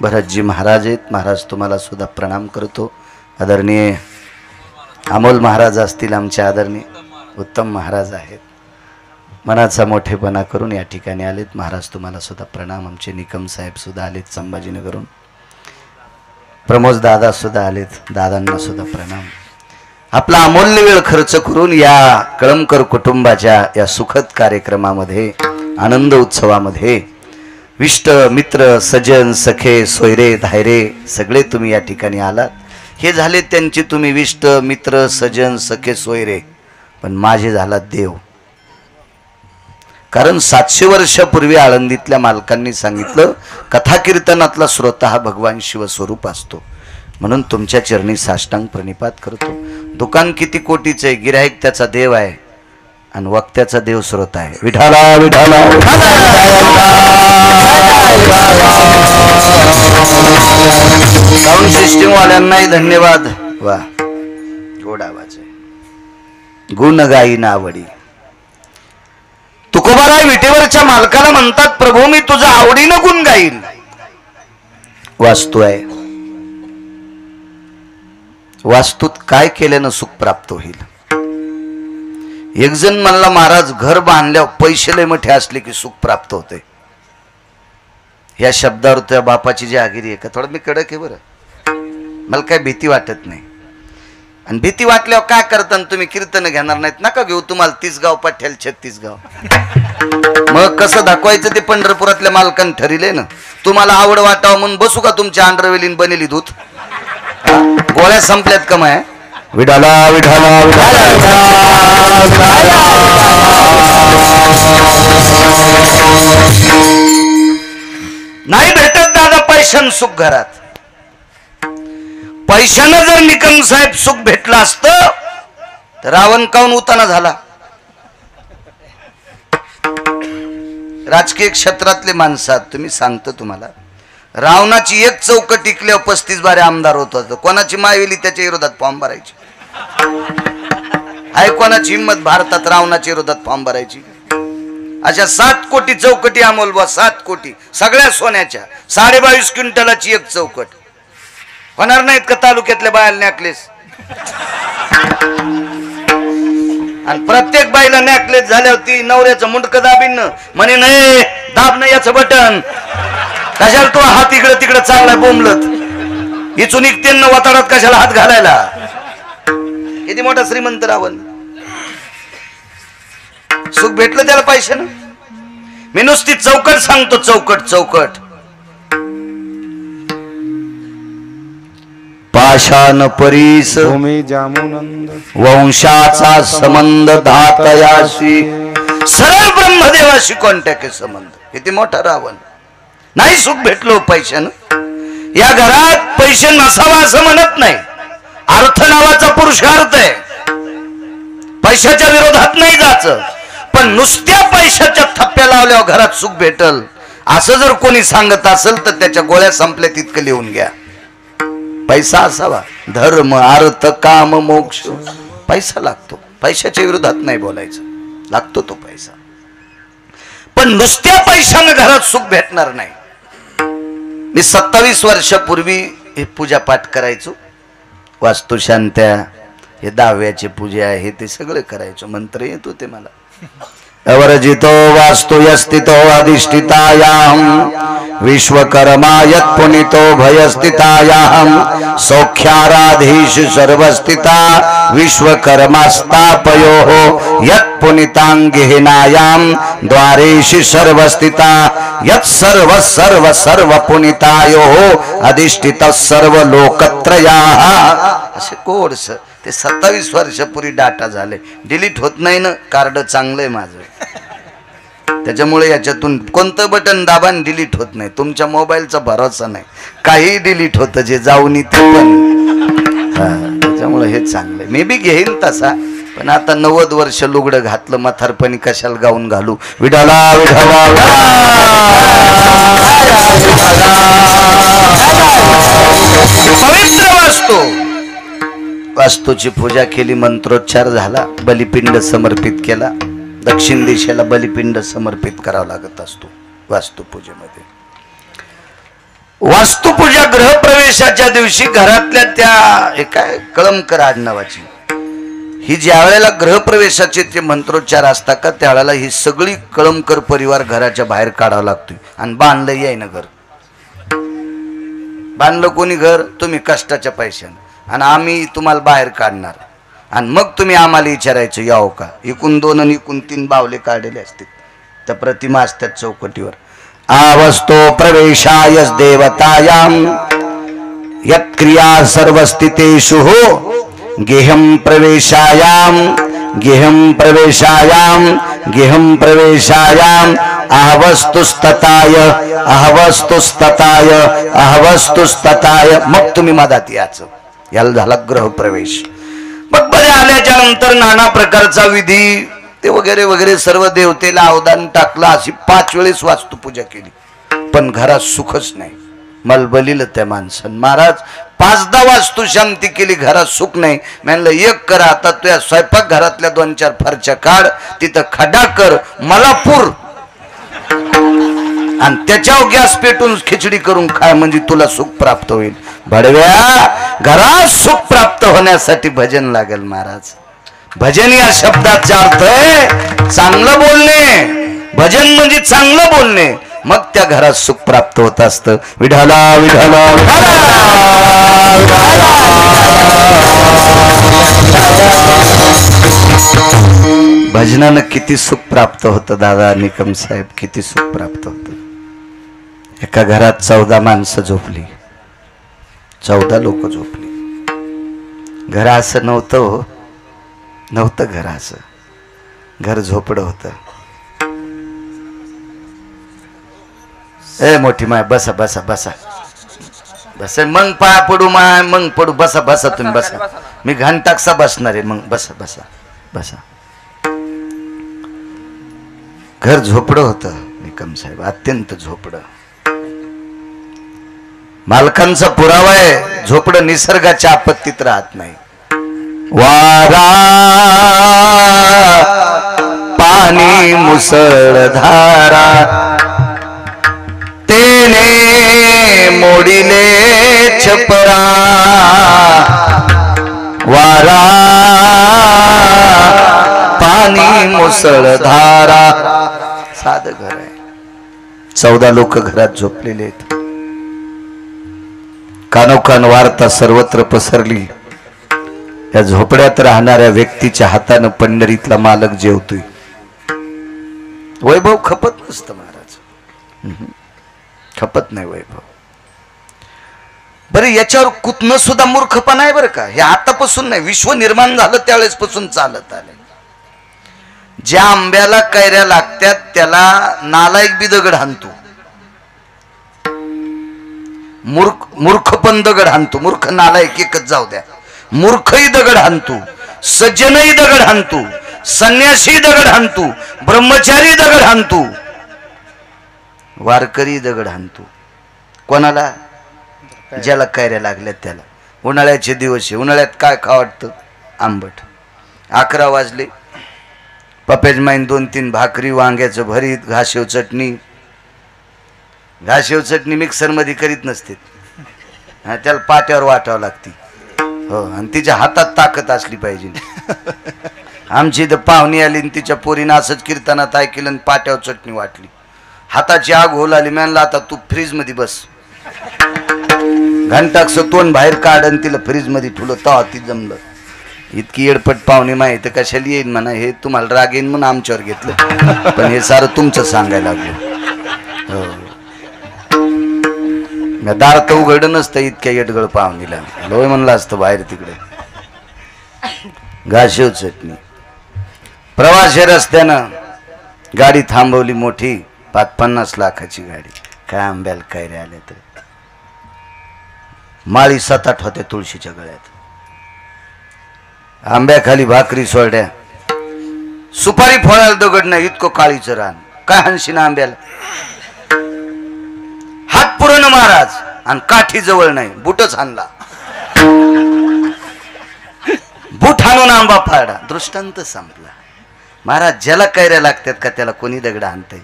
भरतजी महाराज आहेत. महाराज तुम्हाला सुद्धा प्रणाम करतो. आदरणीय अमोल महाराज असतील, आमचे आदरणीय उत्तम महाराज आहेत. मनाचा मोठेपणा करून या ठिकाणी आलेत. महाराज तुम्हाला सुद्धा प्रणाम. आमचे निकम साहेब सुद्धा आलेत संभाजीनगरहून. प्रमोद दादा सुद्धा आलेत, दादांना सुद्धा प्रणाम. आपला अमूल्य वेळ खर्च करून या कळमकर कुटुंबाच्या या सुखद कार्यक्रमामध्ये, आनंद उत्सवामध्ये विष्ट मित्र सजन सखे सोयरे धायरे सगळे तुम्ही या ठिकाणी आलात. हे झाले त्यांचे तुम्ही विष्ट मित्र सजन सखे सोयरे, पण माझे झाला देव. कारण 700 वर्षापूर्वी आळंदीतल्या मालकांनी सांगितलं कथा कीर्तनातला श्रोता हा भगवान शिवस्वरूप असतो. म्हणून तुमच्या चरणी साष्टांग प्रणिपात करतो. दुकान किती कोटीचं आहे, गिराईक त्याचा देव आहे आणि वक्त्याचा देव श्रोता आहे. विठाला विठाला. साऊंड सिस्टीम वाल्यांनाही धन्यवाद. वा गोड आवाज आहे. गुण गाई नावडी. तुकोबाराय विटेवरच्या मालकाला म्हणतात, प्रभू मी तुझं आवडीनं गुण गाईल. वास्तू आहे. वास्तूत काय केल्यानं सुख प्राप्त होईल. एक जण म्हणला, महाराज घर बांधल्यावर पैसे लय मोठे असले की सुख प्राप्त होते. या शब्दावर त्या बापाची जी आगिरी आहे का, थोडं मी कडक आहे बरं, मला काय भीती वाटत नाही. आणि भीती वाटल्यावर काय करता तुम्ही, कीर्तन घेणार नाहीत नका घेऊ. तुम्हाला 30 गाव पाठ्याल 36 गाव. मग कसं दाखवायचं ते पंढरपुरातल्या मालकांनी ठरिले ना. तुम्हाला आवड वाटावं म्हणून बसू का तुमच्या अंडरवेलीन बनेली दूध. गोळ्या संपल्यात का माय. विठाला विठाला नाही भेटत दादा पैशान सुख घरात. पैशानं जर निकम साहेब सुख भेटलं असतं तर रावण काऊन उताना झाला. राजकीय क्षेत्रातले माणसात तुम्ही सांगतो तुम्हाला, रावणाची एक चौकट टिकल्यावर 35 बारे आमदार होत होतं. कोणाची मायवेली त्याच्या विरोधात फॉर्म भरायची. आहे कोणाची हिंमत भारतात रावणाच्या विरोधात फॉर्म भरायची. अशा 7 कोटी चौकटी अमोल बा, 7 कोटी सगळ्या सोन्याच्या, 22.5 क्विंटलाची एक चौकट. होणार नाहीत का तालुक्यातल्या बायाला नॅकलेस. आणि प्रत्येक बाईला नॅकलेस झाल्यावर ती नवऱ्याचं मुंडकं दाबीन म्हणे, नाही दाब नाही याचं बटन. कशाला तो हात इकडे तिकडे चांगला बोंबलत. इचून निघतेन वाताडात कशाला हात घालायला. किती मोठा श्रीमंत रावण. सुख भेटलं त्याला पैशानं. मी नुसती चौकट सांगतो, चौकट चौकट. पाषाण परीस भूमी जामुनंद वंशाचा संबंध धातयाशी, सरळ ब्रह्मदेवाशी कॉन्टॅक्ट संबंध. किती मोठा रावण. नाही सुख भेटलो पैशानं. या घरात पैसे नसावा असं म्हणत नाही. अर्थ नावाचा पुरुषार्थ आहे. पैशाच्या विरोधात नाही जायचं, पण नुसत्या पैशाच्या थप्प्या लावल्यावर घरात सुख भेटल असं जर कोणी सांगत असेल तर त्याच्या गोळ्या संपल्या तितकं लिहून घ्या. पैसा असावा. धर्म अर्थ काम मोक्ष पैसा लागतो. पैशाच्या विरोधात नाही बोलायचं, लागतो तो पैसा. पण नुसत्या पैशानं घरात सुख भेटणार नाही. मी 27 वर्षापूर्वी हे पूजा पाठ करायचो. वास्तुशांत्या, हे दहाव्याची पूजा आहे ते सगळे करायचो. मंत्र येत होते मला. अवर्जितो वास्तु यस्तितो अधिष्ठितायां विश्वकर्मा यत्पुनितो भयस्थितायां सौख्याराधीश सर्वस्थिता विश्वकर्मास्तापयोः यत्पुनितांगिहिनायां द्वारेषु सर्वस्थिता यत्सर्व सर्व सर्व पुनितायोः अधिष्ठितः सर्वलोकत्रयाः. असे कोर्स ते 27 वर्षापूर्वी डाटा झाले. डिलीट होत नाही ना. कार्ड चांगलंय माझं. त्याच्यामुळे याच्यातून कोणतं बटन दाबान डिलीट होत नाही. तुमच्या मोबाईलचा भरोसा नाही, काही डिलीट होतं जे जाऊन इथे पण. त्याच्यामुळे हे चांगलं. मे बी घेईन तसा, पण आता 90 वर्ष लुगडं घातलं म्हातारपणी कशाला गाऊन घालू. विठाला विठाला पवित्र वास्तूची पूजा केली, मंत्रोच्चार झाला, बलिपिंड समर्पित केला. दक्षिण दिशेला बलिपिंड समर्पित करावा लागत असतो वास्तुपूजेमध्ये. वास्तुपूजा गृहप्रवेशाच्या दिवशी घरातल्या त्या काय कळमकर आडनावाची ही ज्या वेळेला गृहप्रवेशाचे ते मंत्रोच्चार असतात का त्यावेळेला ही सगळी कळमकर परिवार घराच्या बाहेर काढावा लागतोय. आणि बांधलंही आहे ना घर. बांधलं कोणी घर? तुम्ही कष्टाच्या पैशाने, आणि आम्ही तुम्हाला बाहेर काढणार. आणि मग तुम्ही आम्हाला विचारायचं यावं का. एकूण 2 आणि एकूण 3 बावले काढलेले असतात, त्या प्रतिमा असतात चौकटीवर. आवस्तो प्रवेशाय देवतायाम यत्क्रिया सर्वस्थितेषु हो गेहं प्रवेशायाम गेहं प्रवेशायाम गेहं प्रवेशायाम अहवस्तुस्तताय अहवस्तुस्तताय अहवस्तुस्तताय. मग तुम्ही मधात याचं. याला झाला गृहप्रवेश. मग बरे आल्याच्या नंतर नाना प्रकारचा विधी ते वगैरे वगैरे सर्व देवतेला अवदान टाकलं. अशी 5 वेळेस वास्तुपूजा केली, पण घरात सुखच नाही. मलबलील त्या माणसानं. महाराज 5दा वास्तू शांती केली, घरात सुख नाही. म्हणलं एक करा आता, तुझ्या स्वयंपाक घरातल्या 2-4 फारच्या काढ, तिथं खड्डा कर, मला पूर, आणि त्याच्यावर गॅस पेटून खिचडी करून खाय, म्हणजे तुला सुख प्राप्त होईल. भडव्या, घरात सुख प्राप्त होण्यासाठी भजन लागेल महाराज. भजन या शब्दाचा अर्थ आहे चांगलं बोलणे. भजन म्हणजे चांगलं बोलणे, मग त्या घरात सुख प्राप्त होत असतं. विठाला विठाला भजनानं किती सुख प्राप्त होतं दादा निकम साहेब, किती सुख प्राप्त होतं. एका घरात 14 माणसं झोपली, 14 लोक झोपली. घर असं नव्हतं हो, नव्हतं घर असं. घर झोपडं होतं. ए मोठी माय बसा बसा बसा बसा. मग पाया पडू माय, मग पडू. बसा बसा तुम्ही बसा. मी घंटाकसा बसणार आहे. मग बसा बसा बसा. घर झोपडं होतं निकम साहेब, अत्यंत झोपडं. मालकांचा पुरावा आहे झोपडं निसर्गाच्या आपत्तीत राहत नाही. वारा पाणी मुसळधारा तेने मोडिले छपरा. वारा पाणी मुसळधारा. साधं घर आहे. 14 लोक घरात झोपलेले आहेत. कानोकान वार्ता सर्वत्र पसरली. या झोपड्यात राहणाऱ्या व्यक्तीच्या हातानं पंढरीतला मालक जेवतोय. वैभव खपत नसतं महाराज, खपत नाही वैभव. बरं याच्यावर कुतणं सुद्धा मूर्खपणा आहे बरं का. हे आतापासून नाही, विश्व निर्माण झालं त्यावेळेस पासून चालत आलंय. ज्या आंब्याला कैऱ्या लागतात त्याला नालायक बी दगड हाणतो, मूर्ख पण दगड हाणतो. मूर्ख नालायक एकच जाऊ द्या. मूर्खही दगड हाणतो, सज्जनही दगड हाणतो, संन्यासी दगड हाणतो, ब्रह्मचारी दगड हाणतो, वारकरी दगड हाणतो. कोणाला? ज्याला कैऱ्या लागल्यात त्याला. उन्हाळ्याचे दिवस आहे, उन्हाळ्यात काय खा वाटतं? आंबट. 11 वाजले, पपेज माईन 2-3 भाकरी, वांग्याचं भरीत, घाशेव चटणी. घाशेव चटणी मिक्सर मध्ये करीत नसते, त्याला पाट्यावर वाटावं लागते. हो, आणि तिच्या हातात ताकद असली पाहिजे. आमची इथं पाहुणी आली आणि तिच्या पोरीनं असंच कीर्तनात ऐकलं आणि पाट्यावर चटणी वाटली. हाताची आग होऊ लागली. म्हणलं आता तू फ्रीज मध्ये बस. घंटाकसं तोंड बाहेर काढ आणि तिला फ्रीज मध्ये ठेवलं, तेव्हा ती जमलं. इतकी येडपट पाहुणे माहिती कशाला येईन म्हणा. हे तुम्हाला राग येईन म्हणून आमच्यावर घेतलं, पण हे सारं तुमचं सांगायला लागलं. हो, दार तर उघड नसतं इतक्या येडगळ पाहुणीला. लोय म्हणलं असतं बाहेर तिकडे. घाशेव चटणी. प्रवास रस्त्यानं गाडी थांबवली मोठी 50 लाखाची गाडी. काय आंब्याला काय रे आले तर माळी 7-8 होत्या तुळशीच्या गळ्यात. आंब्याखाली भाकरी सोडल्या. सुपारी फोडायला दगड नाही इतकं काळीचं रान. काय हंशीन आंब्याला. हात पुरण महाराज आणि काठी जवळ नाही. बुटच आणला. बूट हाणून आंबा फाडा. दृष्टांत संपला. महाराज ज्याला कैऱ्या लागतात का त्याला कोणी दगड आणतंय.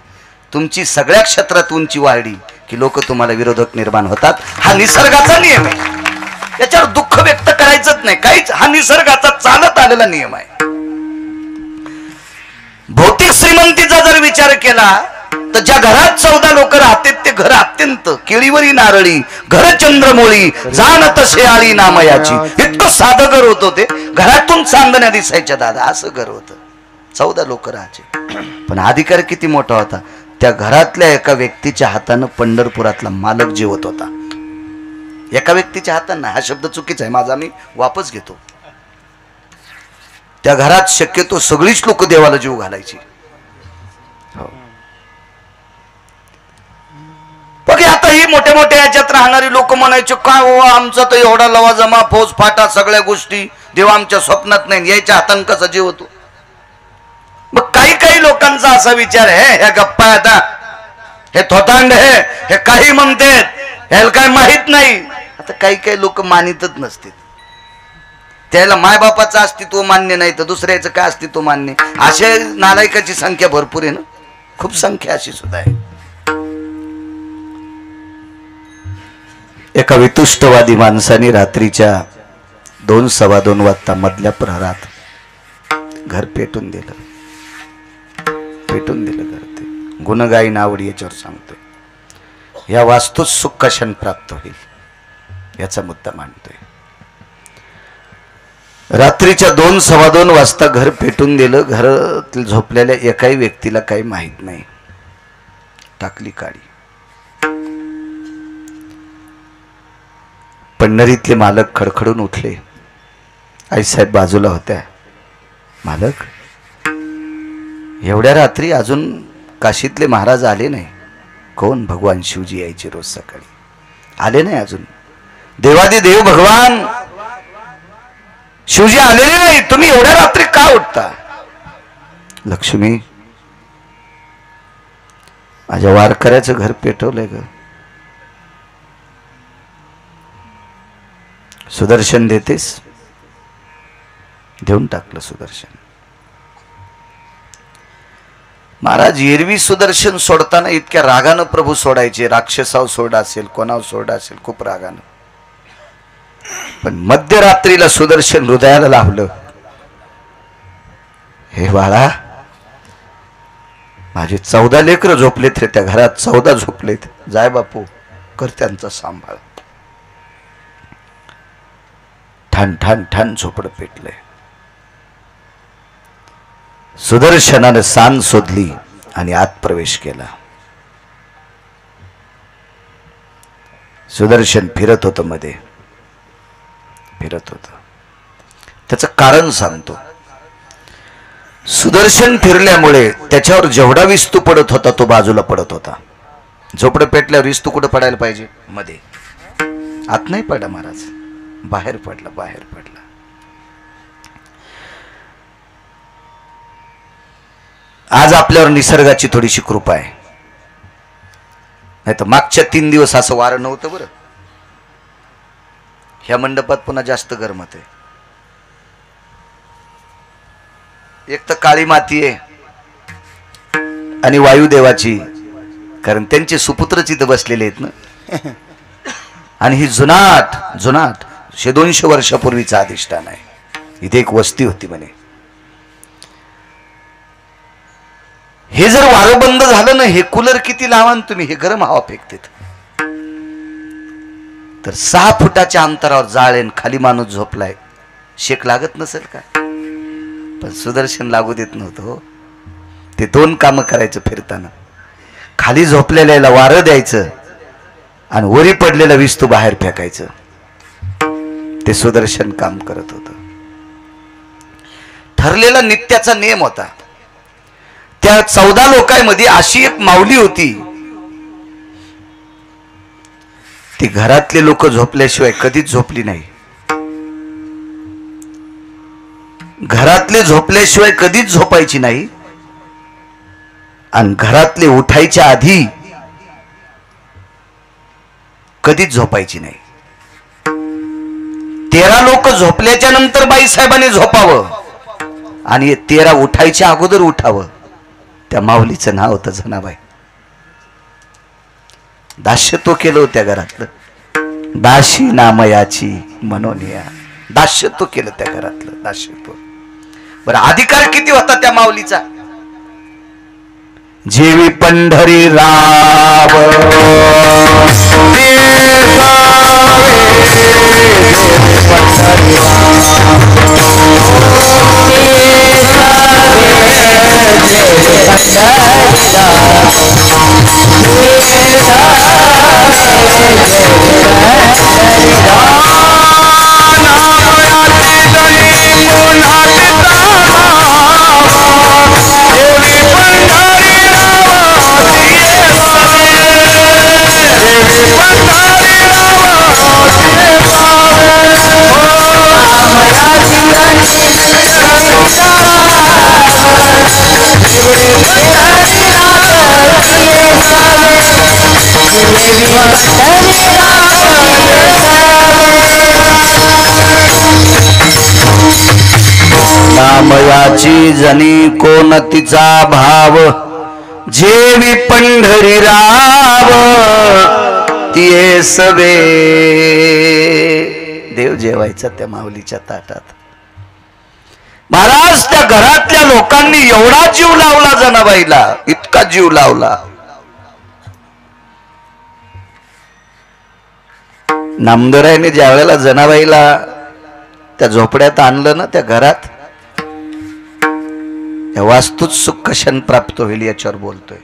तुमची सगळ्या क्षेत्रात उंची वाढली की लोक तुम्हाला विरोधक निर्माण होतात. हा निसर्गाचा नियम आहे. याच्यावर दुःख व्यक्त करायचंच नाही काहीच. हा निसर्गाचा चालत आलेला नियम आहे. भौतिक श्रीमंतीचा जर विचार केला तर ज्या घरात 14 लोक राहतात ते घर अत्यंत केळीवरी नारळी घर चंद्रमोळी जाणत शेळी नामयाची. इतकं साधं घर होतं ते. घरातून चांदण्या दिसायच्या दादा. असं घर होतं. 14 लोक राहायचे. पण अधिकार किती मोठा होता. त्या घरातल्या एका व्यक्तीच्या हातानं पंढरपुरातला मालक जेवत होता. एका व्यक्तीच्या हातानं. हा शब्द चुकीचा आहे माझा. मी वापस घेतो. त्या घरात शक्यतो सगळीच लोक देवाला जीव घालायची. बघ आता ही मोठ्या मोठ्या याच्यात राहणारी लोक म्हणायचे काय हो आमचा तर एवढा लवाजमा फौज फाटा सगळ्या गोष्टी देव आमच्या स्वप्नात नाही. यायच्या हातानं कसा जीव होतो. मग काही काही लोकांचा असा विचार आहे ह्या गप्पा आता हे थोतांड हे काही म्हणतात ह्याला काय माहित नाही. आता काही काही लोक मानितच नसतील. त्याला मायबापाचं अस्तित्व मान्य नाही तर दुसऱ्याचं काय अस्तित्व मान्य. अशा नालायकाची संख्या भरपूर आहे ना. खूप संख्या अशी सुद्धा आहे. एका वितुष्टवादी माणसाने रात्रीच्या 2-2:15 वाजता मधल्या प्रहरात घर पेटून दिलं. पेटून दिलं घर. ते गुणगायी नावडी याच्यावर सांगतोय. या वास्तूत सुख कशाने प्राप्त होईल याचा मुद्दा मांडतोय. रात्रीच्या 2-2:15 वाजता घर पेटून दिलं. घरात झोपलेल्या एकाही व्यक्तीला काही माहित नाही. टाकली काडी. पंढरीतले मालक खडखडून उठले. आईसाहेब बाजूला होत्या. मालक एवढ्या रात्री अजून काशीतले महाराज आले नाही. कोण. भगवान शिवजी यायचे रोज सकाळी. आले नाही अजून. देवादी देव भगवान शिवजी आलेले नाही. तुम्ही एवढ्या रात्री का उठता. लक्ष्मी माझ्या वारकऱ्याचं घर पेटवलंय ग. सुदर्शन देतेस. देऊन टाकलं सुदर्शन. महाराज एरवी सुदर्शन सोडताना इतक्या रागानं प्रभू सोडायचे. राक्षसाव सोडा असेल कोणावर सोडा असेल खूप रागानं. पण मध्यरात्रीला सुदर्शन हृदयाला लावलं. हे बाळा माझे 14 लेकरं झोपलेत रे. त्या घरात 14 झोपलेत. जाय बापू कर त्यांचा सांभाळ. ठाण ठाण ठाण झोपड पेटलंय. सुदर्शनानं सान शोधली आणि आत प्रवेश केला. सुदर्शन फिरत होतं मध्ये. फिरत होत. त्याचं कारण सांगतो. सुदर्शन फिरल्यामुळे त्याच्यावर जेवढा विस्तू पडत होता तो बाजूला पडत होता. झोपडं पेटल्यावर विस्तू कुठं पडायला पाहिजे. मध्ये. आत नाही पडला महाराज. बाहेर पडला. बाहेर पडला. आज आपल्यावर निसर्गाची थोडीशी कृपा आहे. नाही तर मागच्या 3 दिवस असं वारं नव्हतं बरं. ह्या मंडपात पुन्हा जास्त गरमत आहे. एक तर काळी माती आहे आणि वायुदेवाची. कारण त्यांचे सुपुत्रच इथं बसलेले आहेत ना. आणि ही जुनाट 100-200 वर्षापूर्वीचा अधिष्ठान आहे. इथे एक वस्ती होती म्हणे. हे जर वारं बंद झालं ना. हे कूलर किती लावा तुम्ही हे गरम हवा फेकतात. तर 6 फुटाच्या अंतरावर जाळेन खाली माणूस झोपलाय. शेक लागत नसेल का. पण सुदर्शन लागू देत नव्हतं हो. ते 2 कामं करायचं फिरताना. खाली झोपलेल्याला वारं द्यायचं आणि वरी पडलेला विस्तू बाहेर फेकायचं. ते सुदर्शन काम करत होतं. ठरलेला नित्याचा नियम होता. त्या 14 लोकांमध्ये अशी एक माऊली होती, ती घरातले लोक झोपल्याशिवाय कधीच झोपली नाही. घरातले झोपल्याशिवाय कधीच झोपायची नाही आणि घरातले उठायच्या आधी कधीच झोपायची नाही. 13 लोक झोपल्याच्या नंतर बाईसाहेबांनी झोपावं आणि 13 उठायच्या अगोदर उठावं. त्या माऊलीचं नाव होतं जनाबाई. दास्यत्व केलं होत्या घरातलं. दाशी नामयाची म्हणून या दास्यत्व केलं त्या घरातलं दास्यत्व. बरं, अधिकार किती होता त्या माऊलीचा? जेवी पंढरी राव नामयाची जनी कोण तिचा भाव, जेवी पंढरी राव तिये सवे. देव जेवायचा त्या माऊलीच्या ताटात. महाराज, त्या घरातल्या लोकांनी एवढा जीव लावला जनाबाईला, इतका जीव लावला. नामदेवरायने ज्या वेळेला जनाबाईला त्या झोपड्यात आणलं ना, त्या घरात, त्या वास्तूच सुख क्षण प्राप्त होईल याच्यावर बोलतोय.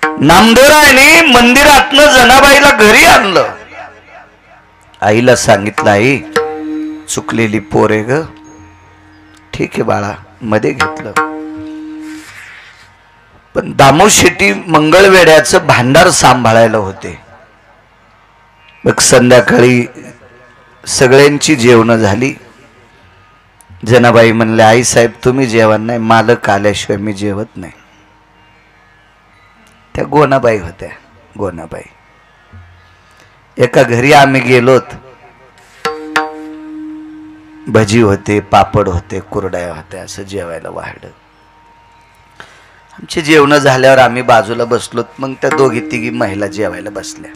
नामदेवरायने मंदिरातनं जनाबाईला घरी आणलं. आईला सांगितलं, आई चुकलेली पोरे ग, ठीक आहे बाळा, मध्ये घेतलं. पण दामो शेट्टी मंगळवेड्याचं भांडार सांभाळायला होते. मग संध्याकाळी सगळ्यांची जेवण झाली. जनाबाई म्हणले, आई साहेब तुम्ही जेवण नाही, मालक आल्याशिवाय मी जेवत नाही. त्या गोनाबाई होत्या. गोनाबाई, एका घरी आम्ही गेलोत. भजी होते, पापड होते, कुरड्या होत्या, असं जेवायला वाढलं. आमचे जेवण झाल्यावर आम्ही बाजूला बसलोत. मग त्या दोघी तिघी महिला जेवायला बसल्या.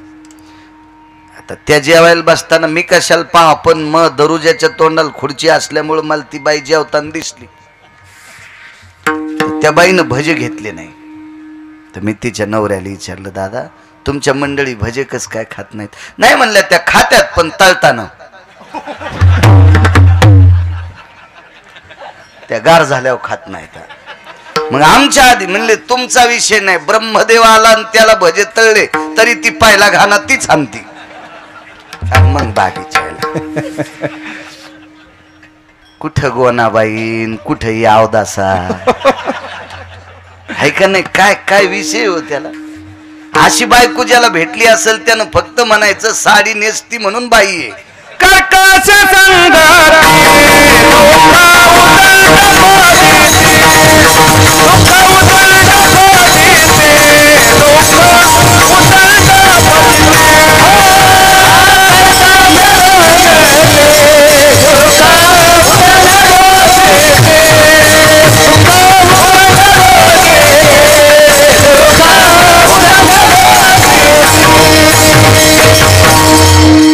आता त्या जेवायला बसताना मी कशाला पाहा, पण मग दरुजाच्या तोंडाला खुर्ची असल्यामुळे मला ती बाई जेवताना दिसली. त्या बाईनं भजे घेतले नाही. तर मी तिच्या नवऱ्याला विचारलं, दादा तुमच्या मंडळी भजे कस काय खात नाहीत? नाही म्हणल्या, त्या खात्यात पण तळताना. त्या गार झाल्यावर खात नाहीत. मग आमच्या आधी म्हणले, तुमचा विषय नाही, ब्रह्मदेव आला आणि त्याला भजे तळले तरी ती पायला घाना तीच आणती. मग बाकीच्या कुठं गोनाबाईन, कुठं यावदासा, आहे का नाही? काय काय विषय हो त्याला? अशी बायको ज्याला भेटली असेल त्यानं फक्त म्हणायचं साडी नेसती म्हणून बाई आहे.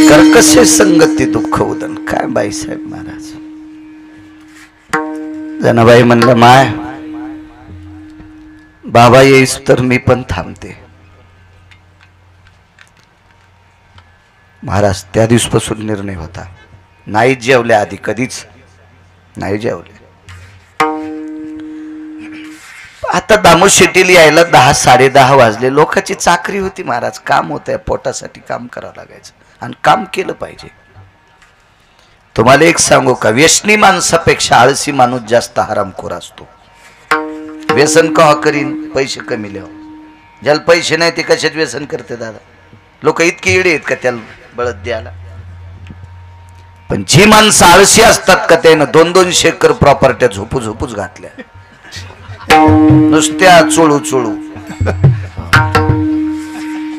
कर्कश कर्कश संगती दुःख उदन. काय बाईसाहेब महाराज. जनाबाई म्हणलं, माय बाबा येईस तर मी पण थांबते. महाराज त्या दिवसापासून निर्णय होता, नाही जेवल्या आधी, कधीच नाही जेवले. आता दामो शेट्टीला यायला 10 साडेदहा वाजले. लोकांची चाकरी होती महाराज, काम होतं, पोटासाठी काम करावं लागायचं आणि काम केलं पाहिजे. तुम्हाला एक सांगू का, व्यसनी माणसापेक्षा आळसी माणूस जास्त हरामखोर असतो. व्यसन का करीन पैसे कमी लिहा. ज्याला पैसे नाही ते कशात व्यसन करते दादा. लोक इतके येडे आहेत का त्याला बळद द्यायला. पण जी माणसं आळशी असतात का त्यानं 200 एकर प्रॉपर्ट्या झोपूच घातल्या नुसत्या चोळू चोळू.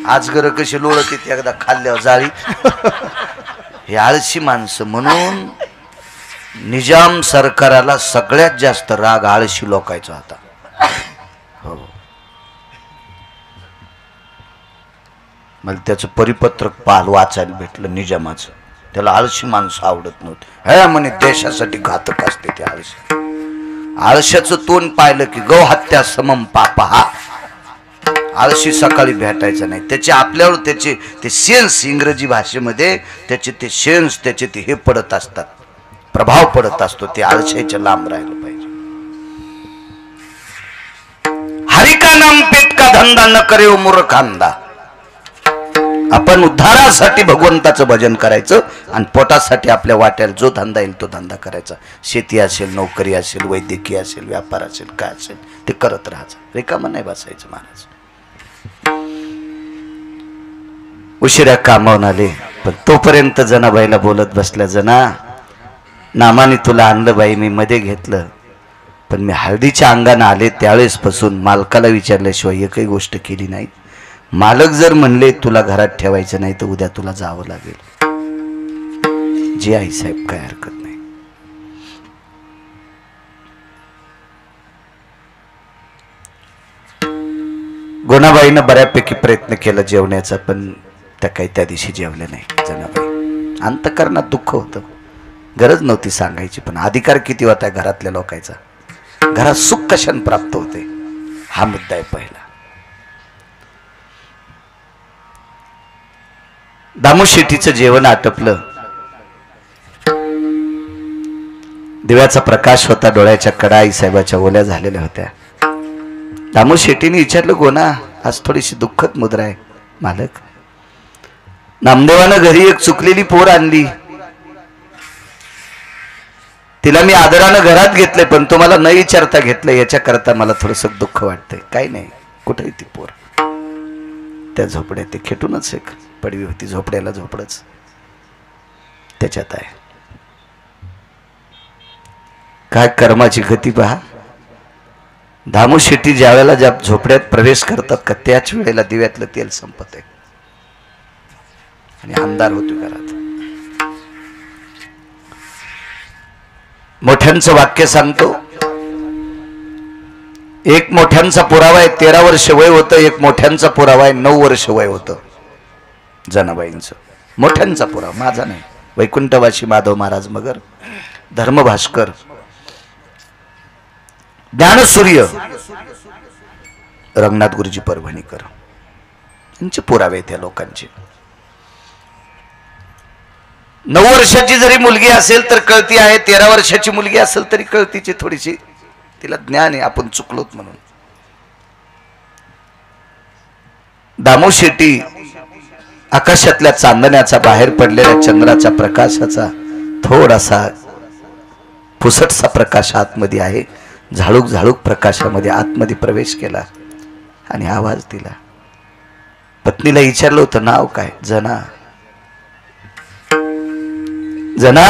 आजगर कशी लोळत येते एकदा खाल्ल्यावर जाळी. हे आळशी माणसं. म्हणून निजाम सरकाराला सगळ्यात जास्त राग आळशी लोकांचा होता. हो, मला त्याचं परिपत्रक पाल वाचायला भेटलं निजामाचं. त्याला आळशी माणसं आवडत नव्हती. हे म्हणे देशासाठी घातक असते ते आळशी. आळशाचं तोंड पाहिलं की गौ हत्या समम पापहा. आळशी सकाळी भेटायचं नाही. त्याचे आपल्यावर त्याचे ते सेन्स इंग्रजी भाषेमध्ये त्याचे ते सेन्स त्याचे ते हे पडत असतात, प्रभाव पडत असतो. ते आळशाच्या लांब राहिलं पाहिजे. हरि का नाम पेट का धंदा न करे ओ मूर्खांदा. आपण उद्धारासाठी भगवंताचं भजन करायचं आणि पोटासाठी आपल्या वाट्याला जो धंदा येईल तो धंदा करायचा. शेती असेल, नोकरी असेल, वैद्यकीय असेल, व्यापार असेल, काय असेल ते करत राहायचं. रिकामं नाही बसायचं महाराज. उशिरा कामावून आले पण तोपर्यंत जनाबाईला बोलत बसल्या. जना नामाने तुला आणलं बाई, मी मध्ये घेतलं, पण मी हळदीच्या अंगाने आले त्यावेळेस पासून मालकाला विचारल्याशिवाय एकही गोष्ट केली नाही. मालक जर म्हणले तुला घरात ठेवायचं नाही तर उद्या तुला जावं लागेल. जी आई साहेब काय हरकत नाही. गोनाबाईनं बऱ्यापैकी प्रयत्न केला जेवण्याचा, पण त्या काही त्या दिवशी जेवल्या नाही जनाबाई. अंतकरणात दुःख होतं. गरज नव्हती सांगायची, पण अधिकार किती होता घरातल्या लोकांचा. घरात सुख कशाने प्राप्त होते हा मुद्दा आहे पहिला. दामू शेट्टीचं जेवण आटपलं. दिव्याचा प्रकाश होता, डोळ्याच्या कडा आई साहेबाच्या ओल्या झालेल्या होत्या. दामू शेट्टीने विचारलं, गोना आज थोडीशी दुःखद मुद्रा आहे. मालक, नामदेवानं घरी एक चुकलेली पोर आणली. तिला मी आदरानं घरात घेतले, पण तुम्हाला न विचारता घेतलं. याच्याकरता मला थोडस दुःख वाटतंय. काही नाही, कुठे ती पोर? त्या झोपड्यात ते खेटूनच एक पडवी होती. झोपड्याला झोपडच त्याच्यात आहे. काय कर्माची गती पहा. दामू शेट्टी ज्या वेळेला ज्या झोपड्यात प्रवेश करतात का त्याच वेळेला दिव्यातलं तेल संपत आहे आणि अंधार होतो घरात. मोठ्यांचं वाक्य सांगतो. एक मोठ्यांचा पुरावा आहे 13 वर्ष वय होतं. एक मोठ्यांचा पुरावा आहे 9 वर्ष वय होतं जनाबाईंचं. मोठ्यांचा पुरावा, माझा नाही. वैकुंठवासी माधव महाराज मगर, धर्मभास्कर, ज्ञानसूर्य रंगनाथ गुरुजी परभणीकर यांचे पुरावे त्या लोकांचे. 9 वर्षाची जरी मुलगी असेल तर कळती आहे, 13 वर्षाची मुलगी असेल तरी कळतीची थोडीशी. तिला ज्ञान आहे आपण चुकलोत म्हणून. दामू शेट्टी आकाशातल्या चांदण्याचा, बाहेर पडलेल्या चंद्राच्या प्रकाशाचा थोडासा फुसटसा प्रकाश आतमध्ये आहे. झाळूक झाळूक प्रकाशामध्ये आतमध्ये प्रवेश केला आणि आवाज दिला. पत्नीला विचारलं होतं, नाव काय? जना. जना.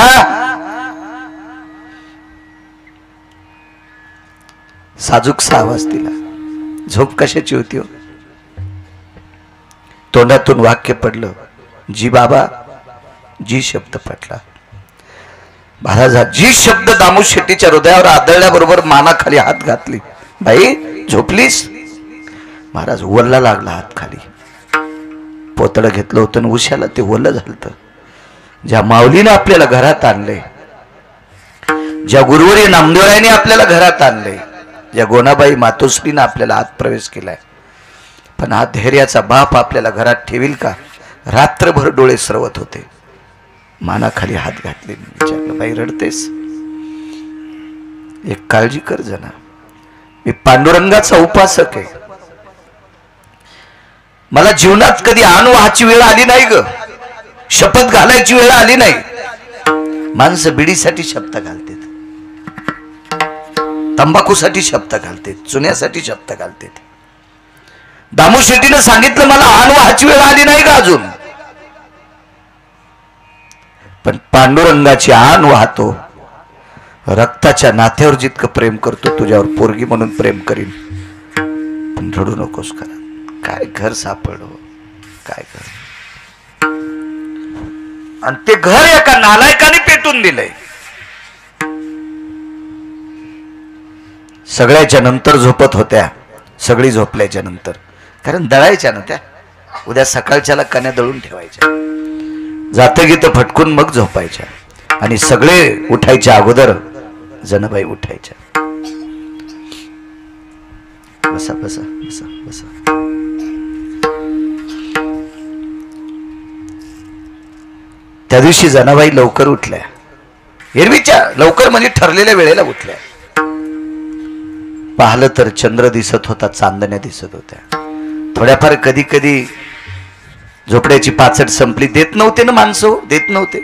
साजूकसा आवाज दिला. झोप कशाची होती हो? तोंडातून वाक्य पडलं, जी बाबा. जी शब्द पडला महाराज. जी शब्द दामू शेट्टीच्या हृदयावर आदळल्याबरोबर मानाखाली हात घातली. बाई झोपलीस? महाराज वल्ला लागला हात खाली. पोतडं घेतलं होतं आणि उशाला ते ओलं झालं. ज्या माऊलीने आपल्याला घरात आणले, ज्या गुरुवरी नामदेवरायाने आपल्याला घरात आणले, ज्या गोनाबाई मातोश्रीने आपल्याला आत प्रवेश केलाय, पण हा धैर्याचा बाप आपल्याला घरात ठेवील का? रात्रभर डोळे सरवत होते. मानाखाली हात घातले. विचारलं, बाई रडतेस? एक काळजी कर जना, मी पांडुरंगाचा उपासक आहे. मला जीवनात कधी अनुभवाची वेळ आली नाही ग. शपथ घालायची वेळ आली नाही. माणसं बिडीसाठी शपथ घालतात. तंबाखूसाठी शब्द घालते, चुन्यासाठी शब्द घालते. दामू शेट्टीनं सांगितलं मला अनवाहाची वेळ आली नाही का अजून, पण पांडुरंगाची आन वाहतो. रक्ताच्या नात्यावर जितकं प्रेम करतो तुझ्यावर पोरगी म्हणून प्रेम करीन, पण रडू नकोस. करा काय घर सापडो, काय घर. आणि ते घर एका नालायकाने पेटून दिलंय. सगळ्याच्या नंतर झोपत होत्या, सगळी झोपल्याच्या नंतर, कारण दळायच्या ना त्या, उद्या सकाळच्याला कण्या दळून ठेवायच्या, जातं गीतं फटकून मग झोपायच्या. आणि सगळे उठायच्या अगोदर जनाबाई उठायच्या. बसा बसा बसा बसा. त्या दिवशी जनाबाई लवकर उठल्या, एरवीच्या लवकर म्हणजे ठरलेल्या वेळेला उठल्या. पाहिलं तर चंद्र दिसत होता, चांदण्या दिसत होत्या. थोड्याफार कधी कधी झोपड्याची पाचट संपली. देत नव्हते ना माणसं, देत नव्हते.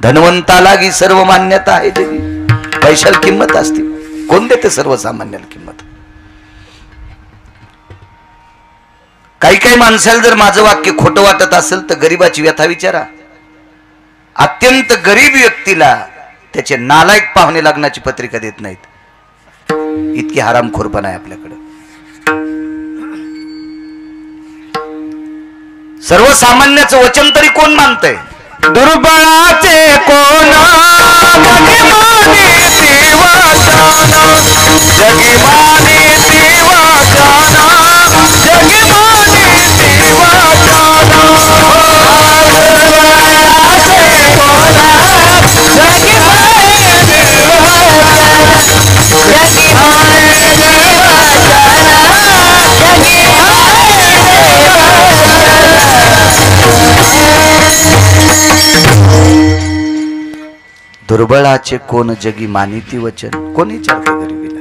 धनवंताला की सर्व मान्यता आहे जगी, पैशाला किंमत असते, कोण देते सर्वसामान्याला किंमत. काही काही माणसाला जर माझं वाक्य खोटं वाटत असेल तर गरीबाची व्यथा विचारा. अत्यंत गरीब व्यक्तीला त्याचे नालायक पाहुणे लग्नाची पत्रिका देत नाहीत, इतकी हरामखोरपणा आहे आपल्याकडे. सर्वसामान्याचं वचन तरी कोण मानतंय? दुर्बळाचे कोण जगी माने देवाचाना, जगी माने देवाचाना. दुर्बळाचे कोण जगी मानिती वचन. कोण विचारतं गरिबीला?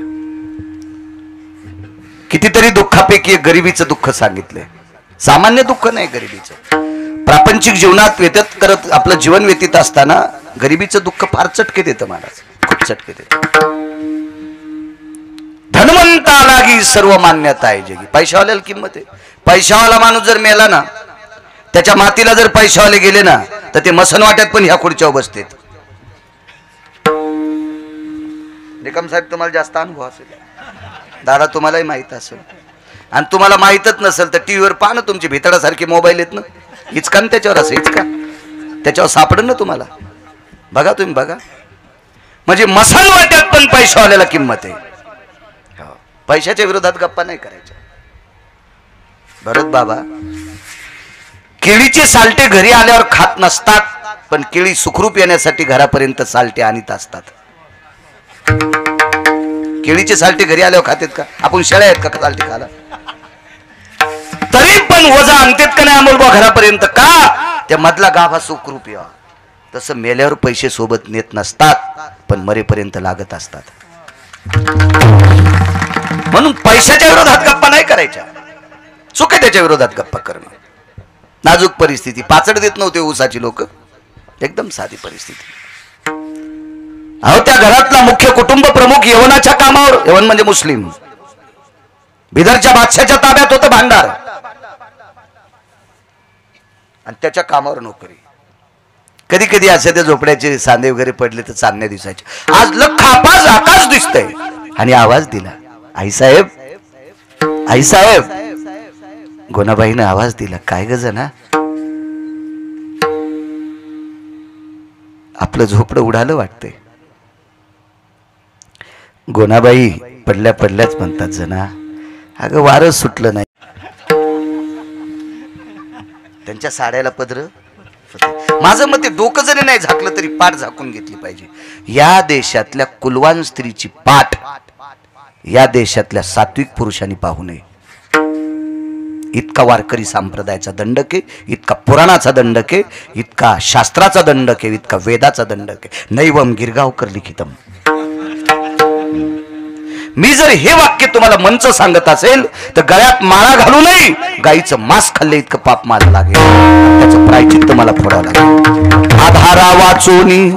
कितीतरी दुःखापैकी एक गरिबीचं दुःख सांगितलंय. सामान्य दुःख नाही गरिबीचं. प्रापंचिक जीवनात व्यतीत करत आपलं जीवन व्यतीत असताना गरिबीचं दुःख फार चटके देतं महाराज, खूप चटके देतं. धनवंताला की सर्व मान्यता आहे जगी. पैशावाल्याला किंमत आहे. पैशावाला माणूस जर मेला ना, त्याच्या मातीला जर पैशावाले गेले ना, तर ते मसन वाट्यात पण ह्या खुर्च्यावर बसतेत. निकम साहेब तुम्हाला जास्त अनुभव असेल, दादा तुम्हालाही माहित असेल. आणि तुम्हाला माहितच नसेल तर टीव्हीवर पहा ना, तुमची भितडासारखे मोबाईल येत ना, हिचका ना त्याच्यावर, असं हिचका त्याच्यावर सापडन ना तुम्हाला. बघा तुम्ही बघा, म्हणजे मसन वाट्यात पण पैशावाल्याला किंमत आहे. पैशाच्या विरोधात गप्पा नाही करायच्या. भरत बाबा केळीचे साल्टे घरी आल्यावर खात नसतात, पण केळी सुखरूप येण्यासाठी घरापर्यंत साल्टे आणीत असतात. केळीचे साल्टे घरी आल्यावर खातेत का? आपण शेळ्या आहेत का साल्टे खायला? तरी पण वजा आणतेत का नाही अमोलबा घरापर्यंत? का? त्या मधला गाभा सुखरूप यावा. तसं मेल्यावर पैसे सोबत नेत नसतात, पण मरेपर्यंत लागत असतात. म्हणून पैशाच्या विरोधात गप्पा नाही करायच्या. चूक आहे त्याच्या विरोधात गप्पा करणं. नाजूक परिस्थिती, पाचड देत नव्हते ऊसाची लोक, एकदम साधी परिस्थिती. अहो त्या घरातला मुख्य कुटुंब प्रमुख यवनाच्या कामावर, यवन म्हणजे मुस्लिम, बिदरच्या बादशाच्या ताब्यात होतं भांडार, आणि त्याच्या कामावर नोकरी. कधी कधी असे त्या झोपड्याचे सांदे वगैरे पडले तर चांदण्या दिसायचे. आज लखापाज आकाश दिसतंय. आणि आवाज दिला, आई साहेब, आई साहेब. गोनाबाईनं आवाज दिला, काय ग जना? आपलं झोपडं उडालं वाटतंय. गोनाबाई पडल्या पडल्याच म्हणतात, जना अगं वारं सुटलं नाही. त्यांच्या साड्याला पदर. माझं मत डोकं जरी नाही झाकलं तरी पाठ झाकून घेतली पाहिजे. या देशातल्या कुलवान स्त्रीची पाठ या देशातल्या सात्विक पुरुषांनी पाहू नये. इतका वारकरी संप्रदायाचा दंडक आहे, इतका पुराणाचा दंडक आहे, इतका शास्त्राचा दंडक आहे, इतका वेदाचा दंडक आहे. नैवम गिरगावकर लिखितम. मी जर हे वाक्य तुम्हाला मंच सांगत असेल तर गळ्यात माळा घालू नये, गाईचं मांस खाल्ले इतकं पाप मला लागेल, त्याचं प्रायचित्त मला फोडावं लागेल. आधारा वाचोनी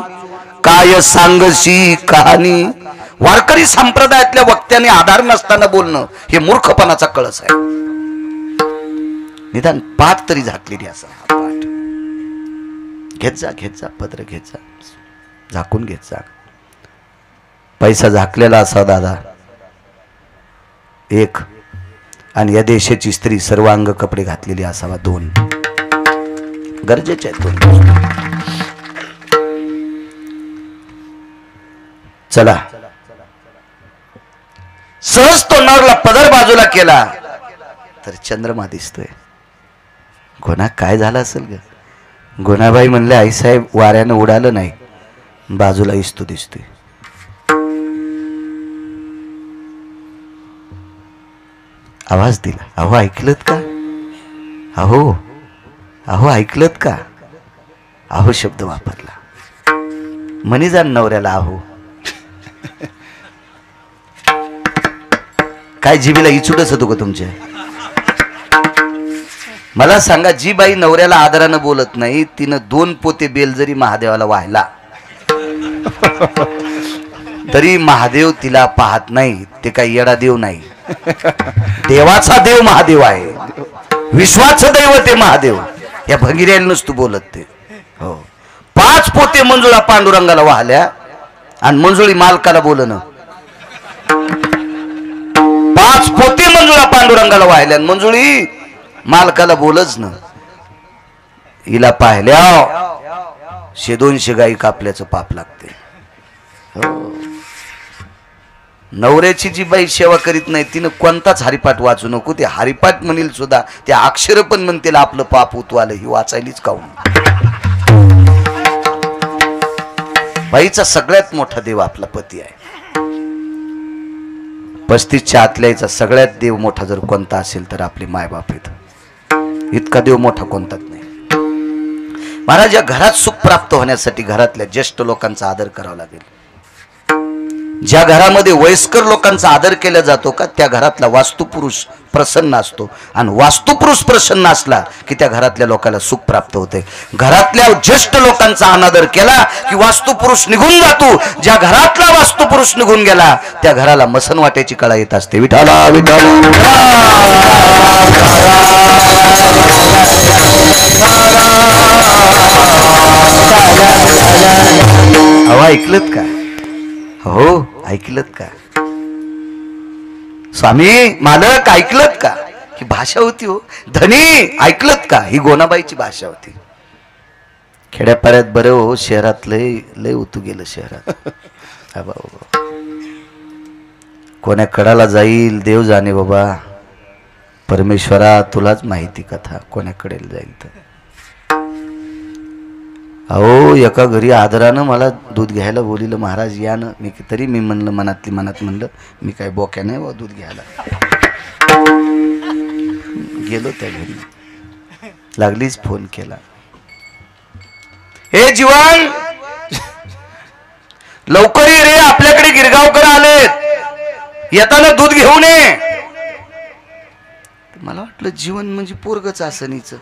काय सांगशी कहाणी, वारकरी संप्रदायातल्या वक्त्याने आधार नसताना बोलणं हे मूर्खपणाचा कळस आहे. निदान पाठ तरी झाकलेली असा हा पाठ घेत जा पत्र घेत जा, झाकून घेत जा. पैसा झाकलेला असा दादा एक, आणि या देशाची स्त्री सर्वांग कपडे घातलेली असावा दोन. गरजेचे आहेत दोन. चला सहज तोंडावरला पदर बाजूला केला तर चंद्रमा दिसतोय. गोना काय झालं असेल ग? गोनाबाई म्हणले आईसाहेब वाऱ्यानं उडालं नाही, बाजूला इस्तू दिसतोय. आवाज दिला. अहो ऐकलत का? अहो ऐकलत का? अहो शब्द वापरला. म्हणी जाण नवऱ्याला अहो. काय जिबीला इचुडच होतो का तुमच्या? मला सांगा, जी बाई नवऱ्याला आदरानं बोलत नाही तिनं 2 पोते बेल जरी महादेवाला वाहिला तरी महादेव तिला पाहत नाही. ते काही येडा देव नाही, देवाचा देव महादेव आहे. विश्वाचं दैव ते महादेव. या भंगिऱ्याला नसतो बोलत ते. हो, 5 पोते मंजुळा पांडुरंगाला वाहल्या आणि मंजुळी मालकाला बोलणं. 5 पोते मंजुळा पांडुरंगाला वाहिल्या आणि मंजुळी मालकाला बोलच ना. हिला पाहिल्या 100-200 गाई कापल्याचं पाप लागते. हो, नवऱ्याची जी बाई सेवा करीत नाही तिनं कोणताच हरिपाठ वाचू नको. ते हरिपाठ म्हणील सुद्धा त्या अक्षर पण म्हणतील आपलं पाप उतवालं, ही वाचायलीच काऊन. बाईचा सगळ्यात मोठा देव आपला पती आहे. 35च्या आतल्याचा सगळ्यात देव मोठा जर कोणता असेल तर आपले मायबाप आहेत. इतका देव मोठा कोणताच नाही. महाराज, या घरात सुख प्राप्त होण्यासाठी घरातल्या ज्येष्ठ लोकांचा आदर करावा लागेल. ज्या घरामध्ये वयस्कर लोकांचा आदर केला जातो का त्या घरातला वास्तुपुरुष प्रसन्न असतो, आणि वास्तुपुरुष प्रसन्न असला की त्या घरातल्या लोकांना सुख प्राप्त होते. घरातल्या ज्येष्ठ लोकांचा अनादर केला की वास्तुपुरुष निघून जातो. ज्या घरातला वास्तुपुरुष निघून गेला त्या घराला मसन वाट्याची कळा येत असते. विठाला विठाला. अहो ऐकलत का? हो ऐकलत का? स्वामी मालक ऐकलत का? ही भाषा होती. हो धनी ऐकलत का? ही गोनाबाईची भाषा होती. खेड्यापाड्यात बरं हो, शहरात लय उतू गेलं शहरात. कोण्या कडाला जाईल देव जाणे बाबा. परमेश्वरा तुलाच माहिती कथा कोण्याकडे जाईल तर. अहो एका घरी आदरानं मला दूध घ्यायला बोलिलं महाराज या ना. मी म्हणलं मनातली मनात म्हणलं मी काय बोक्या नाही व दूध घ्यायला. गेलो त्या घरी, लागलीच फोन केला. हे जीवन लवकर ये रे, आपल्याकडे गिरगावकर आलेत, येताना दूध घेऊन ये. मला वाटलं जीवन म्हणजे पोरगच असं नीच,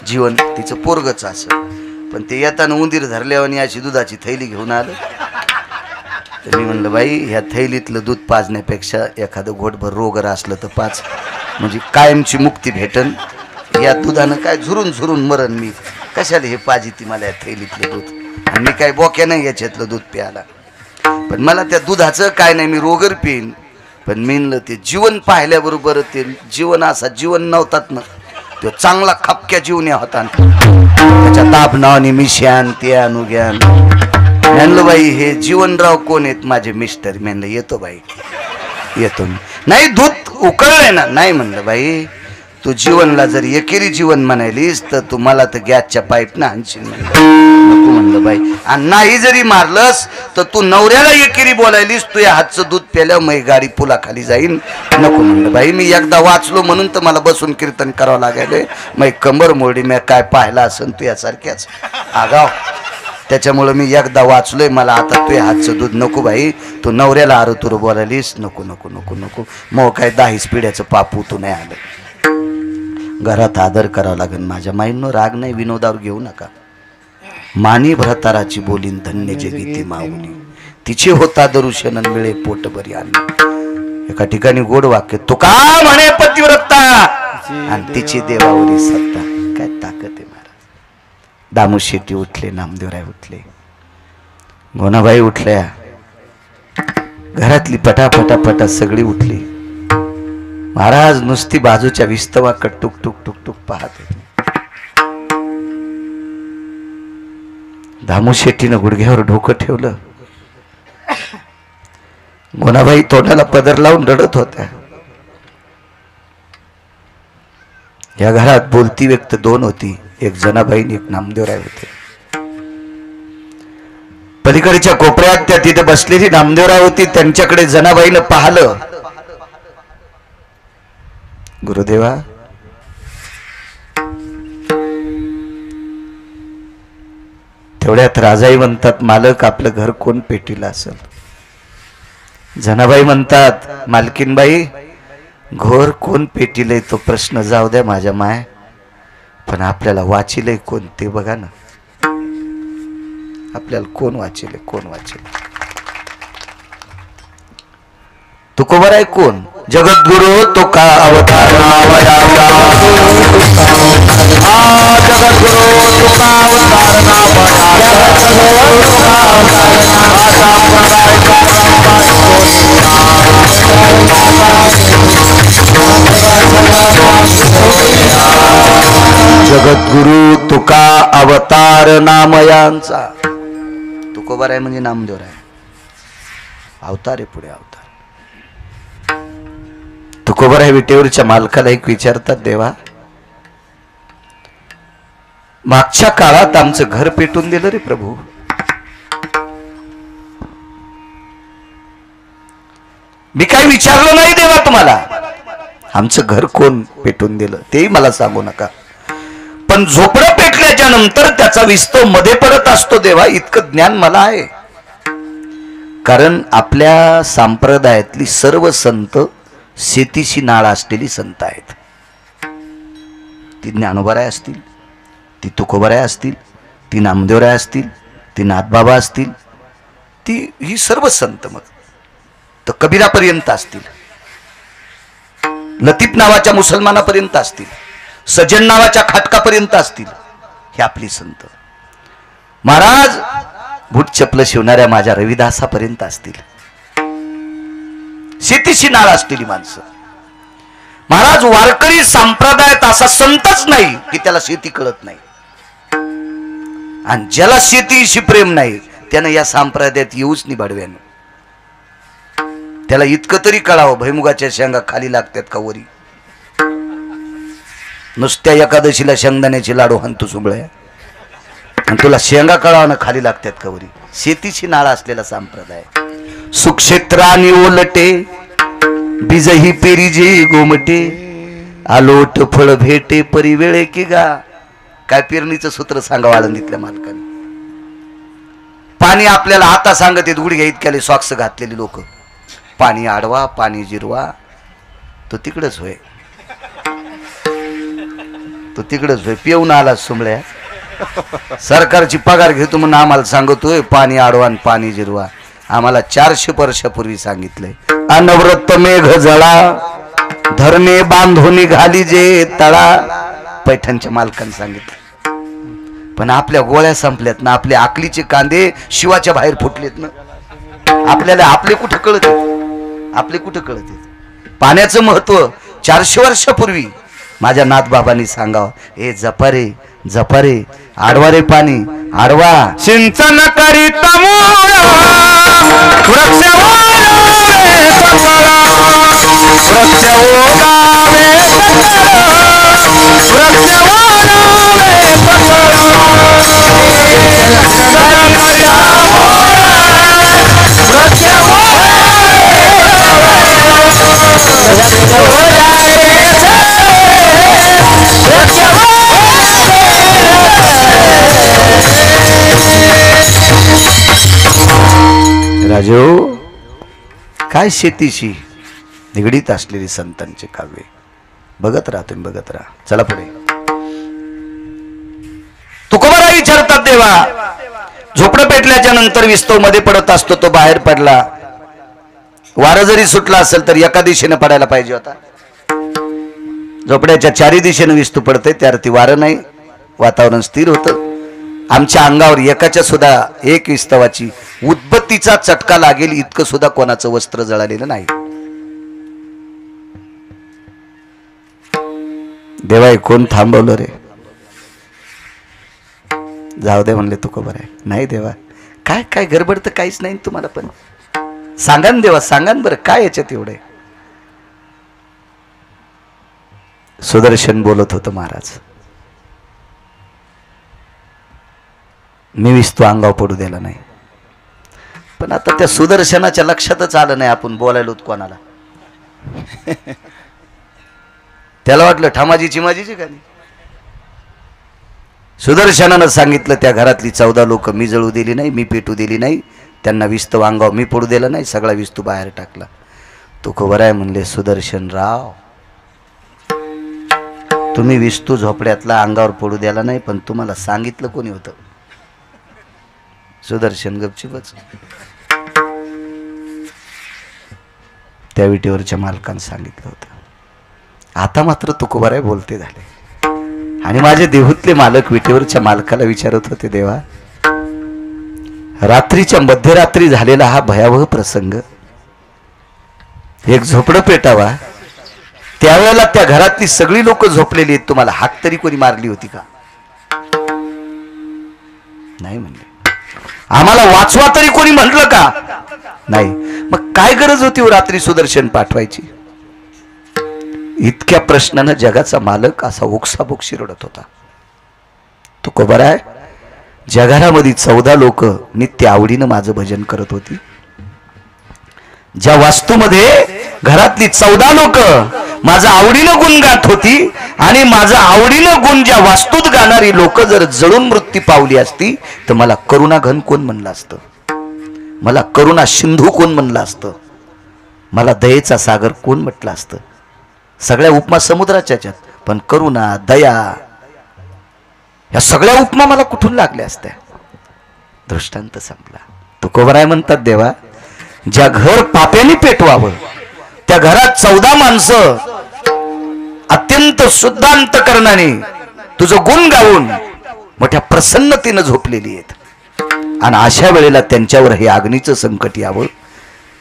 जीवन तिचं पोरगच असं. पण ते येताना उंदीर धरल्यावर अशी दुधाची थैली घेऊन आलं. तर मी म्हणलं बाई ह्या थैलीतलं दूध पाजण्यापेक्षा एखादं घोटभर रोगर असलं तर पाच, म्हणजे कायमची मुक्ती भेटन. या दुधानं काय झुरून झुरून मरण, मी कशाला हे पाजी ती मला या थैलीतलं दूध. आणि मी काय बोक्या नाही याच्यातलं दूध प्यायला. पण मला त्या दुधाचं काय नाही, मी रोगर पिईन. पण मी म्हणलं ते जीवन पाहिल्याबरोबर ते जीवन असा जीवन नव्हतात ना, तो चांगला खपक्या जीवन्या होता. त्याच्या दाबनावानी मिशान ते अनुज्ञान. म्हणलं बाई हे जीवनराव कोण आहेत? माझे मिस्टर. म्हणलं येतो बाई येतो. नाही दूध उकळलंय ना? नाही. म्हणलं बाई तू जीवनला जर एकेरी जीवन म्हणायलीस तर तू मला तर गॅसच्या पाईप ना आणशील. नको म्हणलं बाई. आणि नाही जरी मारलंस तर तू नवऱ्याला एकेरी बोलायलीस, तू या हातचं दूध प्यायला मग गाडी पुलाखाली जाईन. नको म्हणलं बाई. मी एकदा वाचलो म्हणून तर मला बसून कीर्तन करावं लागायलंय. मग कंबर मोडी मी काय पाहिला असन तू यासारख्याच आगाव. त्याच्यामुळं मी एकदा वाचलोय. मला आता तू हातचं दूध नको बाई. तू नवऱ्याला आरुतुरू बोलायलीस. नको नको नको नको. मग काय 10 पिढ्याचं पाप उतू नाही आलं. घरात आदर करावा लागेल. माझ्या माईंनो राग नाही, विनोदावर घेऊ नका. मानी भ्रताराची बोलीन धन्य जगी ती माऊली. तिचे होता दरुशन मिळे पोट बरी अन्न. एका ठिकाणी गोड वाक्य तुका म्हणे पतिव्रता आणि तिची देवावरी सत्ता. काय ताकद आहे महाराज. दामू शेट्टी उठले, नामदेवराय उठले, गोनाबाई उठल्या, घरातली पटापटा सगळी उठली. महाराज नुसती बाजूच्या विस्तवाकडे टुक टुक टुक टुक पाहत होते. दामू शेट्टीनं गुडघ्यावर डोकं ठेवलं. गोनाबाई तोंडाला पदर लावून रडत होत्या. या घरात बोलती व्यक्त दोन होती, एक जनाबाई आणि एक नामदेवराय होते. पलीकडच्या कोपऱ्यात त्या तिथे बसलेली नामदेवराय होती. त्यांच्याकडे जनाबाईनं पाहिलं. गुरुदेवा, तेवढ्यात राजाई म्हणतात मालक आपलं घर कोण पेटीला असेल. जनाबाई म्हणतात मालकीनबाई घोर कोण पेटीलय तो प्रश्न जाऊ द्या माझ्या माय, पण आपल्याला वाचिलय कोण ते बघा ना. आपल्याला कोण वाचिले, कोण वाचिले. तुकोबराय कोण? जगद्गुरु तुका अवतार नावयाचा. जगद्गुरु तुका अवतार जगद्गुरु तुका अवतार नामयांचा. तुकोबराय म्हणजे नामदेवराय. अवतार आहे, पुढे अवतार. तुकोबराय विटेवरच्या मालकाला एक विचारतात, देवा मागच्या काळात आमचं घर पेटून दिलं रे प्रभू. मी काही विचारलं नाही देवा तुम्हाला, आमचं घर कोण पेटून दिलं तेही मला सांगू नका. पण झोपडं पेटल्याच्या नंतर त्याचा विस्तव मध्ये पडत असतो देवा, इतकं ज्ञान मला आहे. कारण आपल्या संप्रदायातली सर्व संत शेतीशी नाळ असलेली संत आहेत. ती ज्ञानोबाराय असतील, ती तुकोबराय असतील, ती नामदेवराय असतील, ती नाथबाबा असतील, ती ही सर्व संत मग तर कबीरापर्यंत असतील, लतीफ नावाच्या मुसलमानापर्यंत असतील, सजन नावाच्या खाटकापर्यंत असतील. हे आपली संत. महाराज बूट चपल शिवणाऱ्या माझ्या रविदासापर्यंत असतील. शेतीशी नाळ असलेली माणसं. महाराज वारकरी संप्रदायात असा संतच नाही की त्याला शेती कळत नाही. आणि ज्याला शेतीशी प्रेम नाही त्यानं या संप्रदायात येऊच नाही बाडव्यानं. त्याला इतकं तरी कळावं भैमुगाच्या शेंगा खाली लागतात का वरी. नुसत्या एकादशीला शेंगदाण्याचे लाडू हंतू सुबळ्या आणि तुला शेंगा कळावं ना खाली लागतात का वरी. शेतीची नाळ असलेला संप्रदाय. सुक्षेत्रानी ओलटे बीजही पेरीजे गोमटे आलोट फळ भेटे परिवेळे की गा. काय पेरणीचं सूत्र सांगावं आळंदीतल्या मालकाने. पाणी आपल्याला आता सांगत आहेत गुडघ्या इतक्याले सॉक्स घातलेली लोक. पाणी आडवा, पाणी जिरवा. तो तिकडच होय, तो तिकडच होय. पिऊन आला सुमळ्या. सरकारची पगार घेतो म्हणून आम्हाला सांगतोय पाणी आडवा आणि पाणी जिरवा. आम्हाला 400 वर्षापूर्वी सांगितलंय. अनवरत मेघ जळा धरणे बांधून घाली जे तळा. पैठणच्या मालकाने सांगितलं. पण आपल्या गोळ्या संपल्यात ना, आपल्या आकलीचे कांदे शिवाच्या बाहेर फुटलेत ना. आपल्याला आपले कुठं कळत, आपले कुठं कळत. पाण्याचं महत्व 400 वर्षापूर्वी माझ्या नाथबाबांनी सांगावं. ए जपारे जपारे आडवा रे पाणी आडवा. सिंचन करीत वृक्ष राजो काय शेतीशी निगडीत असलेली संतांचे काव्य बघत राहा तुम्ही, बघत राहा. चला पुढे. तुकोबराय विचारतात देवा झोपडं पेटल्याच्या नंतर विस्तव मध्ये पडत असतो, तो बाहेर पडला. वारं जरी सुटला असेल तर एका दिशेने पडायला पाहिजे होता. झोपड्याच्या चारी दिशेने विस्तू पडते, त्यावरती वारं नाही, वातावरण स्थिर होतं. आमच्या अंगावर एकाच्या सुद्धा एक विस्तवाची उदबत्तीचा चटका लागेल इतकं सुद्धा कोणाचं वस्त्र जळालेलं नाही. देवा कोण थांबवलं रे? जाऊ दे म्हणले तू खबर आहे. नाही देवा, काय काय गडबड तर काहीच नाही तुम्हाला, पण सांगा ना देवा, सांगा ना बरं काय याच्यात एवढे. सुदर्शन बोलत होतं, महाराज मी विस्तू अंगावर पडू दिला नाही, पण आता त्या सुदर्शनाच्या लक्षातच आलं नाही आपण बोलायलो कोणाला. त्याला वाटलं ठामाजीची माझीची गाणी. सुदर्शनानं सांगितलं त्या घरातली 14 लोक मी जळू दिली नाही, मी पेटू दिली नाही, त्यांना विस्तू अंगावर मी पडू दिला नाही, सगळा विस्तू बाहेर टाकला. तो खबर आहे म्हणले सुदर्शन राव, तुम्ही विस्तू झोपड्यातला अंगावर पडू द्याला नाही, पण तुम्हाला सांगितलं कोणी होतं? सुदर्शन गपचिपच त्या विटेवरच्या मालकानं सांगितलं होतं. आता मात्र तुकोबाराय बोलते झाले आणि माझे देहूतले मालक विटेवरच्या मालकाला विचारत होते, देवा रात्रीच्या मध्यरात्री झालेला हा भयावह प्रसंग, एक झोपडं पेटावा, त्यावेळेला त्या घरातली सगळी लोक झोपलेली आहेत, तुम्हाला हाक तरी कोणी मारली होती का? नाही म्हणले. आम्हाला वाचवा तरी कोणी म्हटलं का? नाही. मग काय गरज होती रात्री सुदर्शन पाठवायची? इतक्या प्रश्नानं जगाचा मालक असा ओक्साबोक्षी रडत होता. तो खबर आहे, ज्या घरामध्ये 14 लोक नित्य आवडीनं माझं भजन करत होती, ज्या वास्तूमध्ये घरातली 14 लोक माझं आवडीनं गुण गात होती, आणि माझं आवडीनं गुण ज्या वास्तूत गाणारी लोक जर जळून मृत्यू पावली असती तर मला करुणा घन कोण म्हणलं असतं? मला करुणा सिंधू कोण म्हणलं असतं? मला दयेचा सागर कोण म्हटलं असतं? सगळ्या उपमा समुद्राच्या ह्याच्यात, पण करुणा दया या सगळ्या उपमा मला कुठून लागल्या असत्या? दृष्टांत संपला. तुकोबाराय म्हणतात, देवा ज्या घर पाप्याने पेटवावं त्या घरात 14 माणसं अत्यंत शुद्ध अंतकरणाने तुझं गुण गाऊन मोठ्या प्रसन्नतेनं झोपलेली आहेत, आणि अशा वेळेला त्यांच्यावर हे अग्नीचं संकट यावं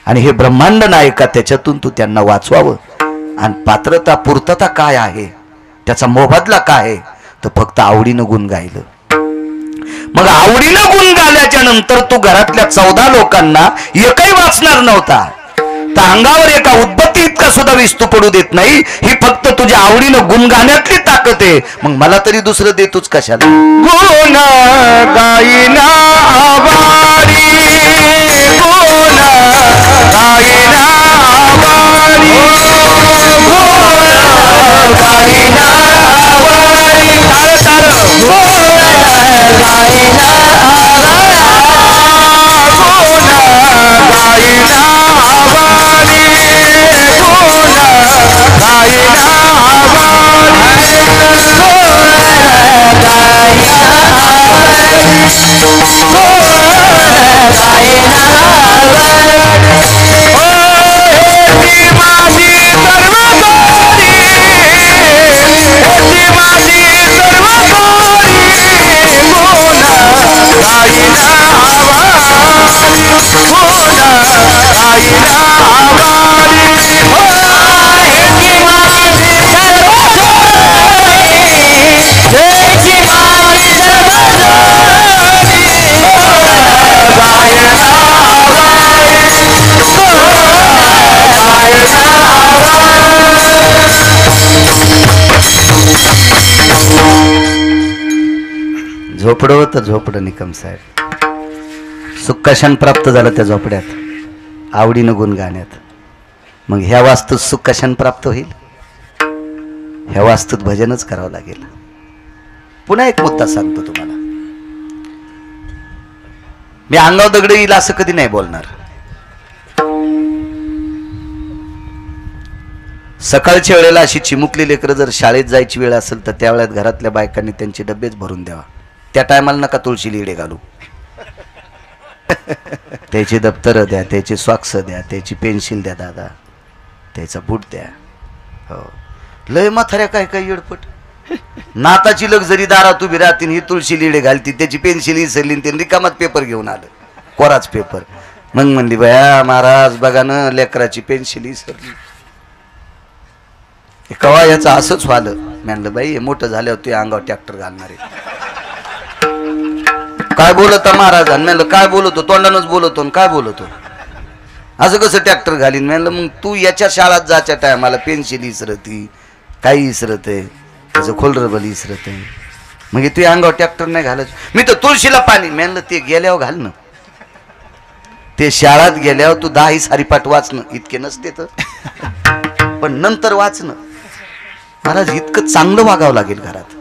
आणि हे ब्रह्मांड नायका त्याच्यातून तू त्यांना वाचवावं, आणि पात्रता पूर्तता काय आहे, त्याचा मोबदला काय आहे? तर फक्त आवडीनं गुण गायलं. मग आवडीनं गुण गाल्याच्या नंतर तू घरातल्या 14 लोकांना एकही वाचणार नव्हता, तर अंगावर एका उदबत्ती इतका सुद्धा विस्तू पडू देत नाही. ही फक्त तुझ्या आवडीनं गुण गाण्यातली ताकद आहे. मग मला तरी दुसरं देतोच कशाला? गुण गाईना आवारी, गुण गाईना आवारी, गुण गाईना आवारी, झोपडं होतं, झोपडं निकम साहेब सुख प्राप्त झालं त्या झोपड्यात आवडीनं गुण गाण्यात. मग ह्या वास्तूत सुख प्राप्त होईल? ह्या वास्तूत भजनच करावं लागेल. पुन्हा एक मुद्दा सांगतो तुम्हाला. मी अंगाव दगड येईल असं कधी नाही बोलणार. सकाळच्या वेळेला अशी चिमुकली लेकरं जर शाळेत जायची वेळ असेल तर त्या वेळेत घरातल्या बायकांनी त्यांचे डब्बेच भरून द्यावा. त्या टायमाला नका तुळशी लिडे घालू. त्याची दप्तर द्या, त्याची सॉक्स द्या, त्याची पेन्सिल द्या दादा, त्याचा बूट द्या. हो लय म्हाताऱ्या काय काय येडपट. नाताची लक्झरी दारात उभी राहतील, ही तुळशी लिडे घालती, त्याची पेन्सिल इसरली, त्यांनी रिकामात पेपर घेऊन आलं, कोराच पेपर. मग म्हणली बया महाराज बघा ना लेकराची पेन्सिल इसरली. कवा याचं असंच व्हालं. म्हणलं बाई हे मोठं झाल्यावर तुझ्या अंगावर ट्रॅक्टर घालणारे. काय बोलत महाराज? म्हणलं काय बोलतो? तोंडानच बोलतो. काय बोलतो? असं कसं ट्रॅक्टर घालीन? म्हणलं मग तू याच्या शाळेत जायच्या टायमाला पेन्सिल इसरती, काही इसरत आहे, त्याचं खोलरबल इसरत आहे, मग तुझ्या अंगावर ट्रॅक्टर नाही घालायचं. मी तर तुळशीला पाणी. म्हणलं ते गेल्यावर घाल ना, ते शाळेत गेल्यावर तू 10 सारीपाठ वाचणं इतके नसते तर, पण नंतर वाचणं. महाराज इतकं चांगलं वागावं लागेल घरात,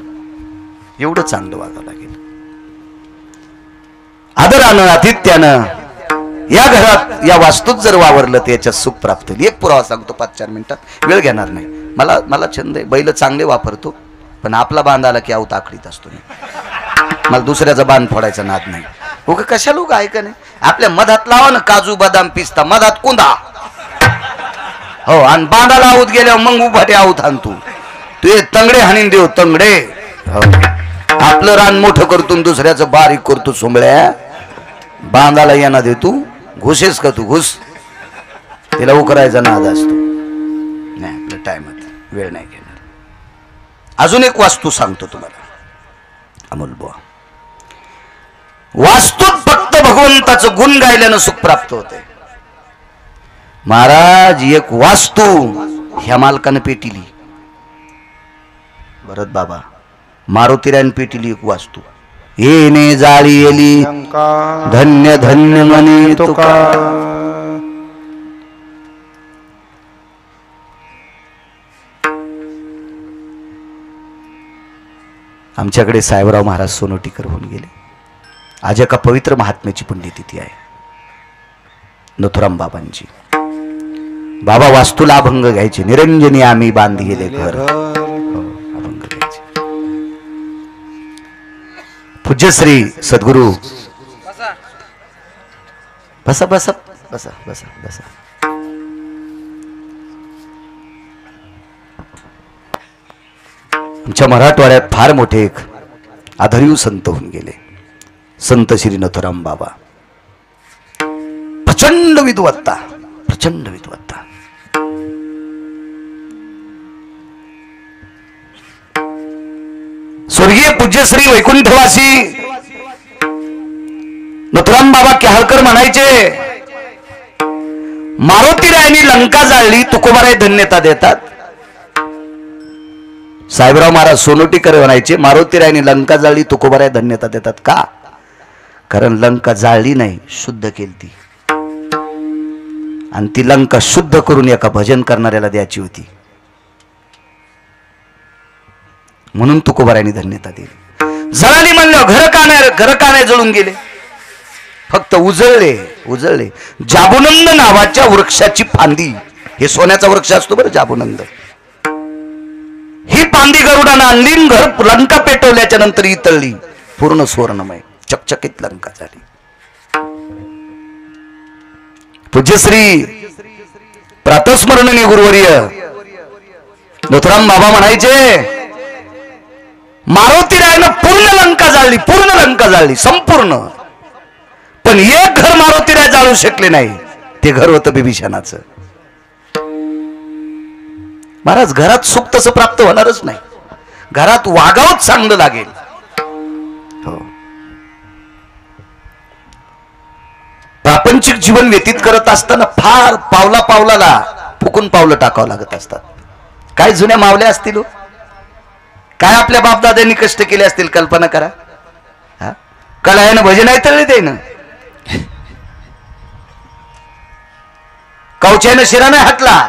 एवढं चांगलं वागावं लागेल. आदरानं आतिथ्यानं या घरात या वास्तूत जर वावरलं तर याच्यात सुख प्राप्त होईल. एक पुरावा सांगतो 5-4 मिनिटात, वेळ घेणार नाही. मला छंद आहे, बैल चांगले वापरतो, पण आपला बांध आला की आऊत आखडीत असतो. मला दुसऱ्याचा बांध फोडायचा नाद नाही. हो का? कशा लोक ऐका नाही. आपल्या मधात लावा ना काजू बदाम पिस्ता, मधात कुंदा. हो आणि बांधाला आऊत गेल्यावर मग उभाटे आऊत आणतो. तू तंगडे हाणीन देव तंगडे. हो आपलं रान मोठं करतो, दुसऱ्याचं बारीक करतो. सोंबळ्या बांधाला येणार दे तू, घुसेस का तू? घुस. तिला उकरायचा नाद असतो. नाही आपलं टाइमात वेळ नाही घेणार. अजून एक वास्तू सांगतो तुम्हाला अमोल बुवा. वास्तूत फक्त भगवंताचं गुण गायल्यानं सुख प्राप्त होते. महाराज एक वास्तू ह्या मालकानं पेटिली. भरत बाबा मारुतीरायन पेटिली एक वास्तू. येणे जाळी येली धन्य धन्य म्हणे तुका. आमच्याकडे साहेबराव महाराज सोनोटीकर होऊन गेले. आज एका पवित्र महात्म्याची पुण्यतिथी आहे, नथुराम बाबांची. बाबा वास्तूला अभंग घ्यायचे. निरंजनी आम्ही बांधी गेले घर. अभंग घ्यायचे. पूज्यश्री सद्गुरु बसा बसा बसा बसा बसा. आमच्या मराठवाड्यात फार मोठे एक आदरणीय संत होऊन गेले, संत श्री नथुराम बाबा. प्रचंड विद्वत्ता, प्रचंड विद्वत्ता. स्वर्गीय पूज्यश्री वैकुंठवासी नथुराम बाबा केहळकर म्हणायचे, मारुतीरायांनी लंका जाळली तुकोबाराय धन्यता देतात. साहेबराव महाराज सोनोटीकर म्हणायचे, मारुतीरायांनी लंका जाळली तुकोबाराय धन्यता देतात. का? कारण लंका जाळली नाही, शुद्ध केली ती. आणि ती लंका शुद्ध करून एका भजन करणाऱ्याला द्यायची होती, म्हणून तुकोबारायांनी धन्यता दिली. जळाली म्हणलं घर का नाही जळून गेले, फक्त उजळले उजळले. जाबुनंद नावाच्या वृक्षाची फांदी, हे सोन्याचा वृक्ष असतो बरं जाबुनंद, ही फांदी गरुडानं आणली, घर लंका पेटवल्याच्या नंतर ही तळली, पूर्ण सुवर्णमय चकचकीत लंका झाली. पूज्यश्री प्रातस्मरणीय गुरुवर्य नथुराम बाबा म्हणायचे, मारुतीरायानं पूर्ण लंका जाळली, पूर्ण लंका जाळली संपूर्ण, पण एक घर मारुतीराय जाळू शकले नाही. ते घर होतं बिभीषणाचं. महाराज घरात सुख तसं प्राप्त होणारच नाही. घरात वागावंच चांगलं लागेल. हो प्रापंचिक जीवन व्यतीत करत असताना फार पावला पावलाला फुकून पावलं टाकावं लागत असतात. काय जुन्या मावल्या असतील, काय आपल्या बापदाद्यांनी कष्ट केले असतील, कल्पना करा. कळायानं भजन ऐकले ते ना, कवच्यानं शिराने हाटला.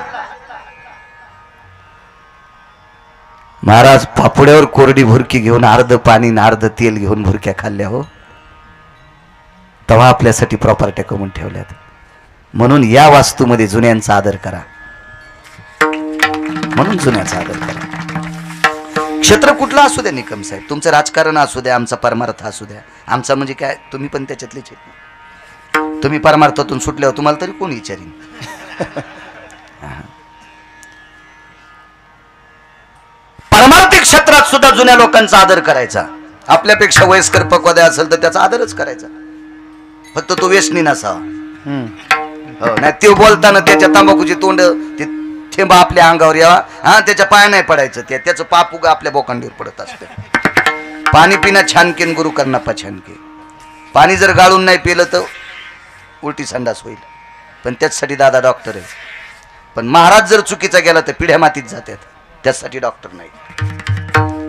महाराज पापुड्यावर कोरडी भुरकी घेऊन अर्ध पाणी आणि अर्ध तेल घेऊन भुरक्या खाल्ल्या. हो तेव्हा आपल्यासाठी प्रॉपर्ट्या कमवून ठेवल्यात. म्हणून या वास्तूमध्ये जुन्यांचा आदर करा, म्हणून जुन्याचा आदर करा. क्षेत्र कुठला असू द्या निकम साहेब, तुमचं राजकारण असू द्या, आमचा परमार्थ असू द्या, आमचा म्हणजे काय तुम्ही पण त्याच्यातलेच आहेत. तुम्ही परमार्थातून सुटल्यावर तुम्हाला तरी कोण विचारीन. परमार्थिक क्षेत्रात सुद्धा जुन्या लोकांचा आदर करायचा. आपल्यापेक्षा वयस्कर पक्वाद्या असेल तर त्याचा आदरच करायचा. फक्त तो व्यसनी नसावा. हो नाही ते बोलताना त्याच्या तंबाखूची तोंड ते थेंबा आपल्या अंगावर यावा. हा त्याच्या पाया नाही पडायचं. त्याचं पाप उगा आपल्या बोकांडीवर पडत असतं. पाणी पिणं छानकेन गुरु करना छानके. पाणी जर गाळून नाही पिलं तर उलटी संडास होईल. पण त्याचसाठी दादा डॉक्टर आहे. पण महाराज जर चुकीचा गेला तर पिढ्या मातीत जातात. त्यासाठी डॉक्टर नाही.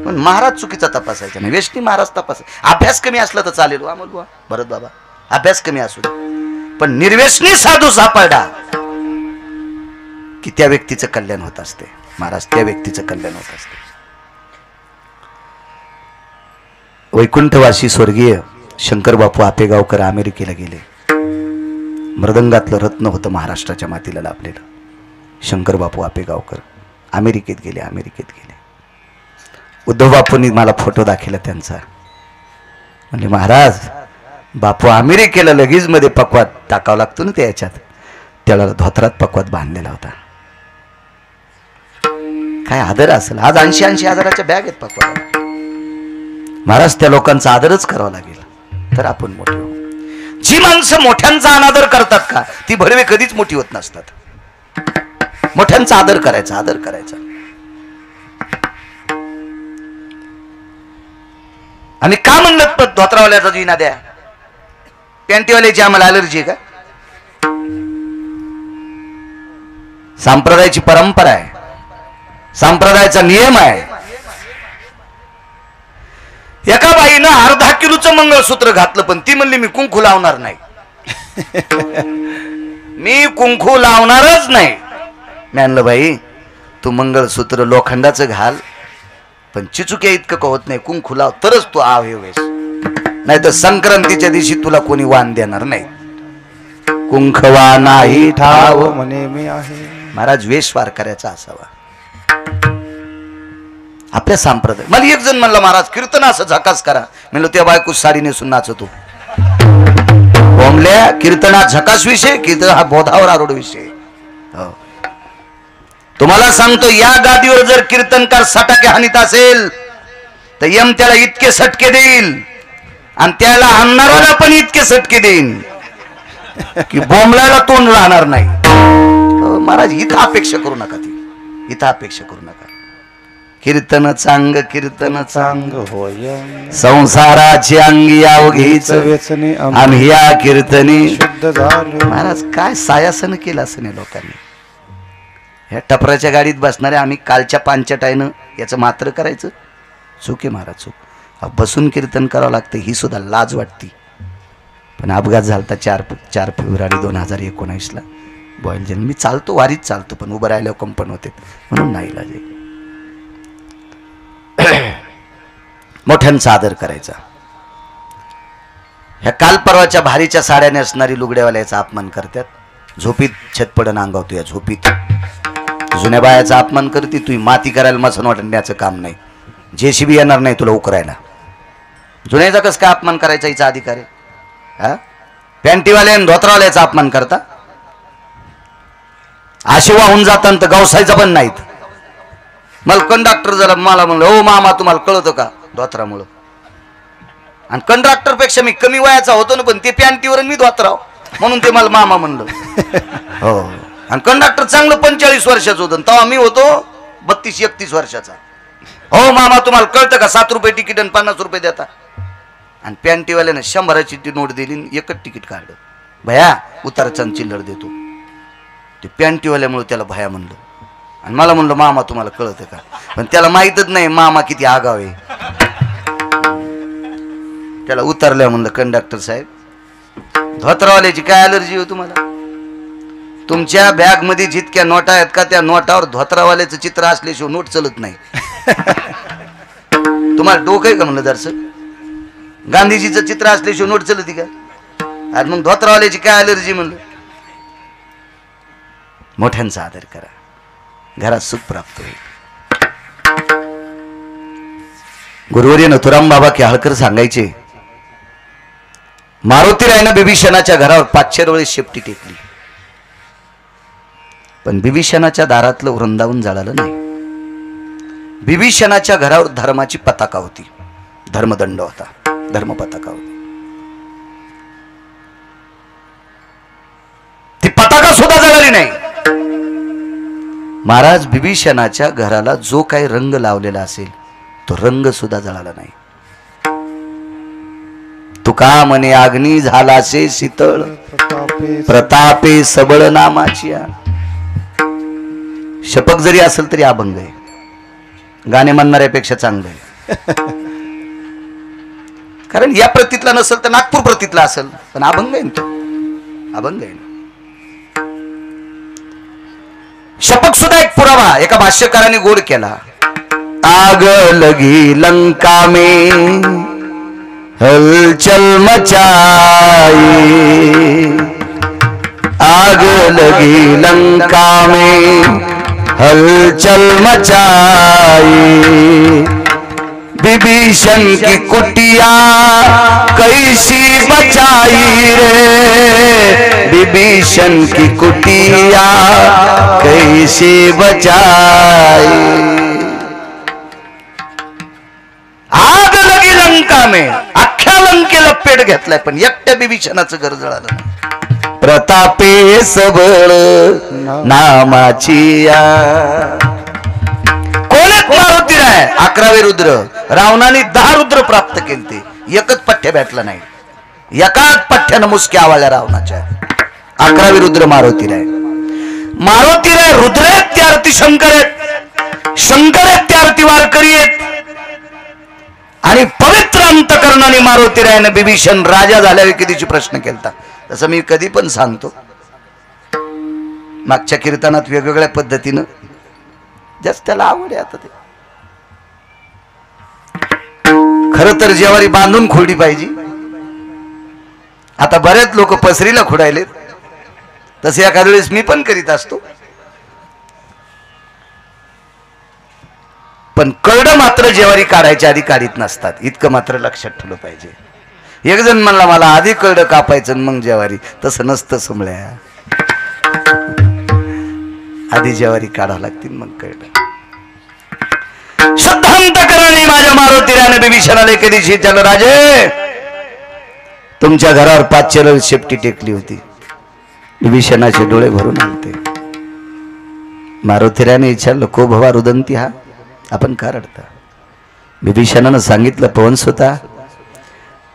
पण महाराज चुकीचा तपासायचा नाही. व्यष्टी महाराज तपासायचा. अभ्यास कमी असला तर चालेल वा मग भरत बाबा. अभ्यास कमी असू दे पण निर्व्यसनी साधू सापडला की त्या व्यक्तीचं कल्याण होत असते. महाराज त्या व्यक्तीचं कल्याण होत असते. वैकुंठवासी स्वर्गीय शंकर बापू आपेगावकर अमेरिकेला गेले. मृदंगातलं रत्न होतं महाराष्ट्राच्या मातीला लाभलेलं. शंकर बापू आपेगावकर अमेरिकेत गेले. उद्धव बापूंनी मला फोटो दाखवला त्यांचा. म्हणजे महाराज बापू अमेरिकेला लगेच मध्ये पकवात टाकावं लागतो ना त्या याच्यात. त्याला धोत्रात पकवात बांधलेला होता. काय आदर असेल. आज 80 हजाराच्या बॅग आहेत पकवात. महाराज त्या लोकांचा आदरच करावा लागेल तर आपण मोठे होऊ. जी माणसं मोठ्यांचा अनादर करतात का ती भडवे कधीच मोठी होत नसतात. मोठ्यांचा आदर करायचा. आम्ही का म्हणलं पण धोत्रावाल्याचा जिना द्या. पॅन्टीवाल्याची आम्हाला अलर्जी आहे का. संप्रदायाची परंपरा आहे. संप्रदायाचा नियम आहे. एका बाईनं अर्धा किलोचं मंगळसूत्र घातलं पण ती म्हणली मी कुंकू लावणार नाही. मी कुंकू लावणारच नाही. मी म्हणलं बाई तू मंगळसूत्र लोखंडाचं घाल पण चिचुक्या इतकं का होत नाही. कुंकू लाव तरच तू वेस. नाही तर संक्रांतीच्या दिवशी तुला कोणी वाण देणार नाही. कुंकवा नाही ठाव म्हणे मी आहे. महाराज वेशवार करायचा असावा. आपल्या संप्रदाय. मला एक जण म्हणला महाराज कीर्तन असं झकास करा. म्हणलं त्या बायको साडी नेसून नाचतो. बोंबल्या कीर्तनात झकास विषय. कीर्तन हा बोधावर आरूढ विषय. हो तुम्हाला सांगतो या गादीवर जर कीर्तनकार सटाके हानीत असेल तर यम त्याला इतके सटके देईल आणि त्याला आणणाऱ्याला पण इतके सटके देईन की बोंबल्याला तोंड राहणार नाही. महाराज इथं अपेक्षा करू नका. इथं अपेक्षा करू नका. कीर्तन चांग होय संसाराची अंगी अवघीच व्यसनी आम्ही या कीर्तनी शुद्ध झालो. महाराज काय सायासन केलं असं नाही लोकांनी. ह्या टपराच्या गाडीत बसणारे आम्ही कालच्या पांचटायनं याचं मात्र करायचं चूक आहे महाराज. चूक. बसून कीर्तन करावं लागतं ही सुद्धा लाज वाटती. पण अपघात झाला 4 फेब्रुवारी 2019ला बॉईल जन. मी चालतो वारीत चालतो पण उभं राहिल्यावर कंपन होते म्हणून नाही लाज. मोठ्यांचा आदर करायचा. ह्या काल परवाच्या भारीच्या साड्या नेसणारी लुगड्यावाल्याचा अपमान करतात. झोपीत छतपडण अंगावतो. या झोपीत जुन्या बायाचा अपमान करते. तू माती करायला मसन वाटण्याचं काम नाही. जेसीबी येणार नाही तुला उकरायला. जुन्याचा कस काय अपमान करायचा हिचा अधिकार आहे. हा पॅन्टीवाल्याने धोत्रावाल्याचा अपमान करता. असे वाहून जातात तर गवसायचा पण नाहीत. मला कंडक्टर झाला. मला म्हणलं हो मामा तुम्हाला कळतं का धोत्रामुळं. आणि कंडक्टर पेक्षा मी कमी वयाचा होतो ना पण ते पॅन्टीवर मी धोत्राव म्हणून ते मला मामा म्हणलं. हो आणि कंडक्टर चांगलं 45 वर्षाचं होतं तेव्हा मी होतो 32-31 वर्षाचा. हो मामा तुम्हाला कळतं का 7 रुपये तिकीट आणि 50 रुपये देता. आणि पॅन्टीवाल्यानं 100ची नोट दिली एकच तिकीट काढलं. भया उतारचा चिल्लर देतो. ते पॅन्टीवाल्यामुळे त्याला भया म्हणलं. आणि मला म्हणलं मामा तुम्हाला कळतं का. पण त्याला माहीतच नाही मामा किती आगाव आहे. त्याला उतरल्या म्हणलं कंडक्टर साहेब धोत्रावाल्याची काय अलर्जी हो तुम्हाला. तुमच्या बॅग मध्ये जितक्या नोटा आहेत का त्या नोटावर धोत्रावाल्याचं चित्र असल्याशिवाय नोट चलत नाही. तुम्हाला डोकं आहे का म्हणलं दर्शक. गांधीजीचं चित्र असल्याशिवाय नोट चलती का. आणि मग धोत्रावाल्याची काय अलर्जी म्हणलं. मोठ्यांचा आदर करा. घरात सुख प्राप्त होईल. गुरुवर्य नथुराम बाबा केळकर सांगायचे मारुतीरायनं बिभीषणाच्या घरावर 500 वेळेस शेपटी टेकली, पण बिभीषणाच्या दारातलं वृंदावन जळालं नाही. बिभीषणाच्या घरावर धर्माची पताका होती, धर्मदंड होता, धर्म पताका होती. ती पताका सुद्धा जळाली नाही. महाराज बिभीषणाच्या घराला जो काही रंग लावलेला असेल तो रंग सुद्धा जळाला नाही. तुका म्हणे अग्नी झालासे शीतळ, प्रतापे सबळ नामाची. शपक जरी असेल तरी अभंग आहे, गाणे म्हणणाऱ्यापेक्षा चांगलं आहे. कारण या प्रतीतला नसेल तर नागपूर प्रतीतला असेल, पण अभंग आहे तो, अभंग आहे. शपक सुद्धा एक पुरावा एका भाष्यकाराने गोड केला. आग लगी लंका में हलचल मचाई, आग लगी लंका में हलचल मचाई, विभीषण की कुटिया कैसी बचाई रे, विभीषण की कुटिया कैसी बचाई. आग लगी लंका में, अख्ख्या लंकेला पेट घेतलाय, पण एकट्या बिभीषणाचं घर जळालं नाही. प्रतापे सबळ नामाची. कोणच मारुतीराय 11वे रुद्र, रावणाने 10 रुद्र प्राप्त केलते, एकच पठ्य भेटला नाही. एकाच पठ्यानं मुसक्या आवळल्या रावणाच्या. 11वे रुद्र मारुतीराय. मारुतीराय रुद्र आहेत त्या अर्थी शंकर आहेत, शंकर आहेत त्या अर्थी वारकरी आहेत. आणि पवित्र अंतकरणाने मारुतीरायाने बिभीषण राजा झाल्यावर कितीची प्रश्न केलता. तसं मी कधी पण सांगतो, मागच्या कीर्तनात वेगवेगळ्या पद्धतीनं जास्त त्याला आवड आहे. आता ते खरं तर जेवारी बांधून खोडी पाहिजे. आता बरेच लोक पसरीला खोडायलेत, तसे एखाद्या वेळेस मी पण करीत असतो. पण कळड मात्र जेवारी काढायच्या आधी काढीत नसतात, इतकं मात्र लक्षात ठेवलं पाहिजे. एक जण म्हणला मला आधी कळड कापायचं मग जेवारी, तसं नसतं समळ्या. आधी जेवारी काढावं लागतील मग कळड. शुद्धांतकरणी माझ्या मारुतीराने बिभीषणाला एके दिवशी त्याला, राजे तुमच्या घरावर 500 शेपटी टेकली होती. बिभीषणाचे डोळे भरून आलते. मारुतीराने विचारलं, को भवा रुदंती, हा आपण का रडता? बिभीषणानं सांगितलं, पवनसुता,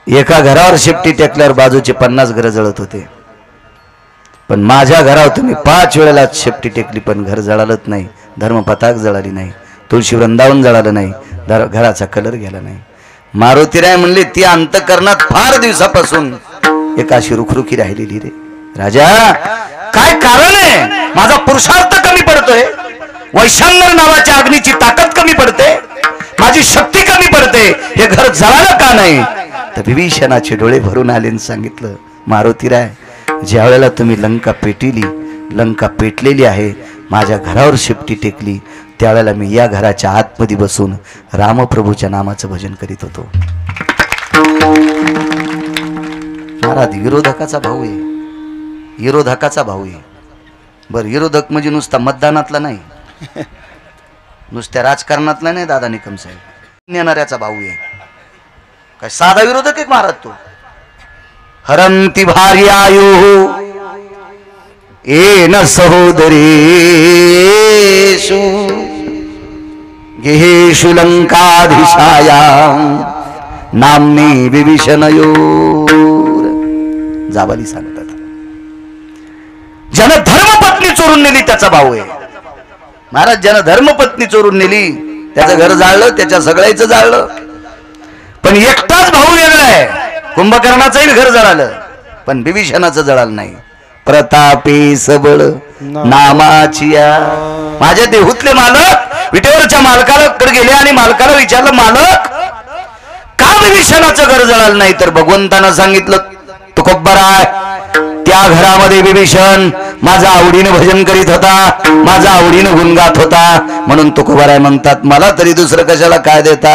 एका घरावर शेपटी टेकल्यावर बाजूचे 50 घरं जळत होते, पण माझ्या घरावर तुम्ही 5 वेळेला शेपटी टेकली, पण घर जळालंच नाही, धर्मपताक जळाली नाही, तुळशी वृंदावन जळालं नाही, घराचा कलर गेला नाही. मारुतीराय म्हणले, ती अंतकरणात फार दिवसापासून एक अशी रुखरुखी राहिलेली रे. राजा काय कारण आहे? माझा पुरुषार्थ कमी पडतोय, वैशांबर नावाच्या अग्नीची ताकद कमी पडते, माझी शक्ती कमी पडते, हे घर जळालं का नाही? तर बिभीषणाचे डोळे भरून आले आणि सांगितलं, मारुतीराय ज्या वेळेला तुम्ही लंका पेटली, लंका पेटलेली आहे, माझ्या घरावर शेपटी टेकली, त्यावेळेला मी या घराच्या आतमध्ये बसून रामप्रभूच्या नामाचं भजन करीत होतो. महाराज विरोधकाचा भाऊ आहे, विरोधकाचा भाऊ आहे. बर, विरोधक म्हणजे नुसता मतदानातला नाही, नुसत्या राजकारणातला नाही. दादा निकम साहेब नेणाऱ्याचा भाऊ आहे. काय साधा विरोधक आहे महाराज तो. हरंती भारी आयु येन सहोदरेषु गेहेषु लंकाधीशायां नाम्नी विभीषणयोर. जाबाली सांगतात, ज्यानं धर्मपत्नी चोरून नेली त्याचा भाऊ आहे. महाराज ज्यानं धर्मपत्नी चोरून नेली त्याचं घर जाळलं, त्याच्या सगळ्याचं जाळलं, पण एकटाच भाऊ वेगळा आहे. कुंभकर्णाचंही घर जळालं, पण बिभीषणाचं जळालं नाही. प्रतापे सबळ नामाची. माझ्या देहूतले मालक विटेवरच्या मालकाकडे गेले आणि मालकाला विचारलं, मालक का बिभीषणाचं घर जळालं नाही? तर भगवंतानं सांगितलं, तुकोबराय त्या घरामध्ये बिभीषण माझा आवडीने भजन करीत होता, माझा आवडीने गुणगात होता, म्हणून तुकोबराय म्हणतात, मला तरी दुसरं कशाला काय देता?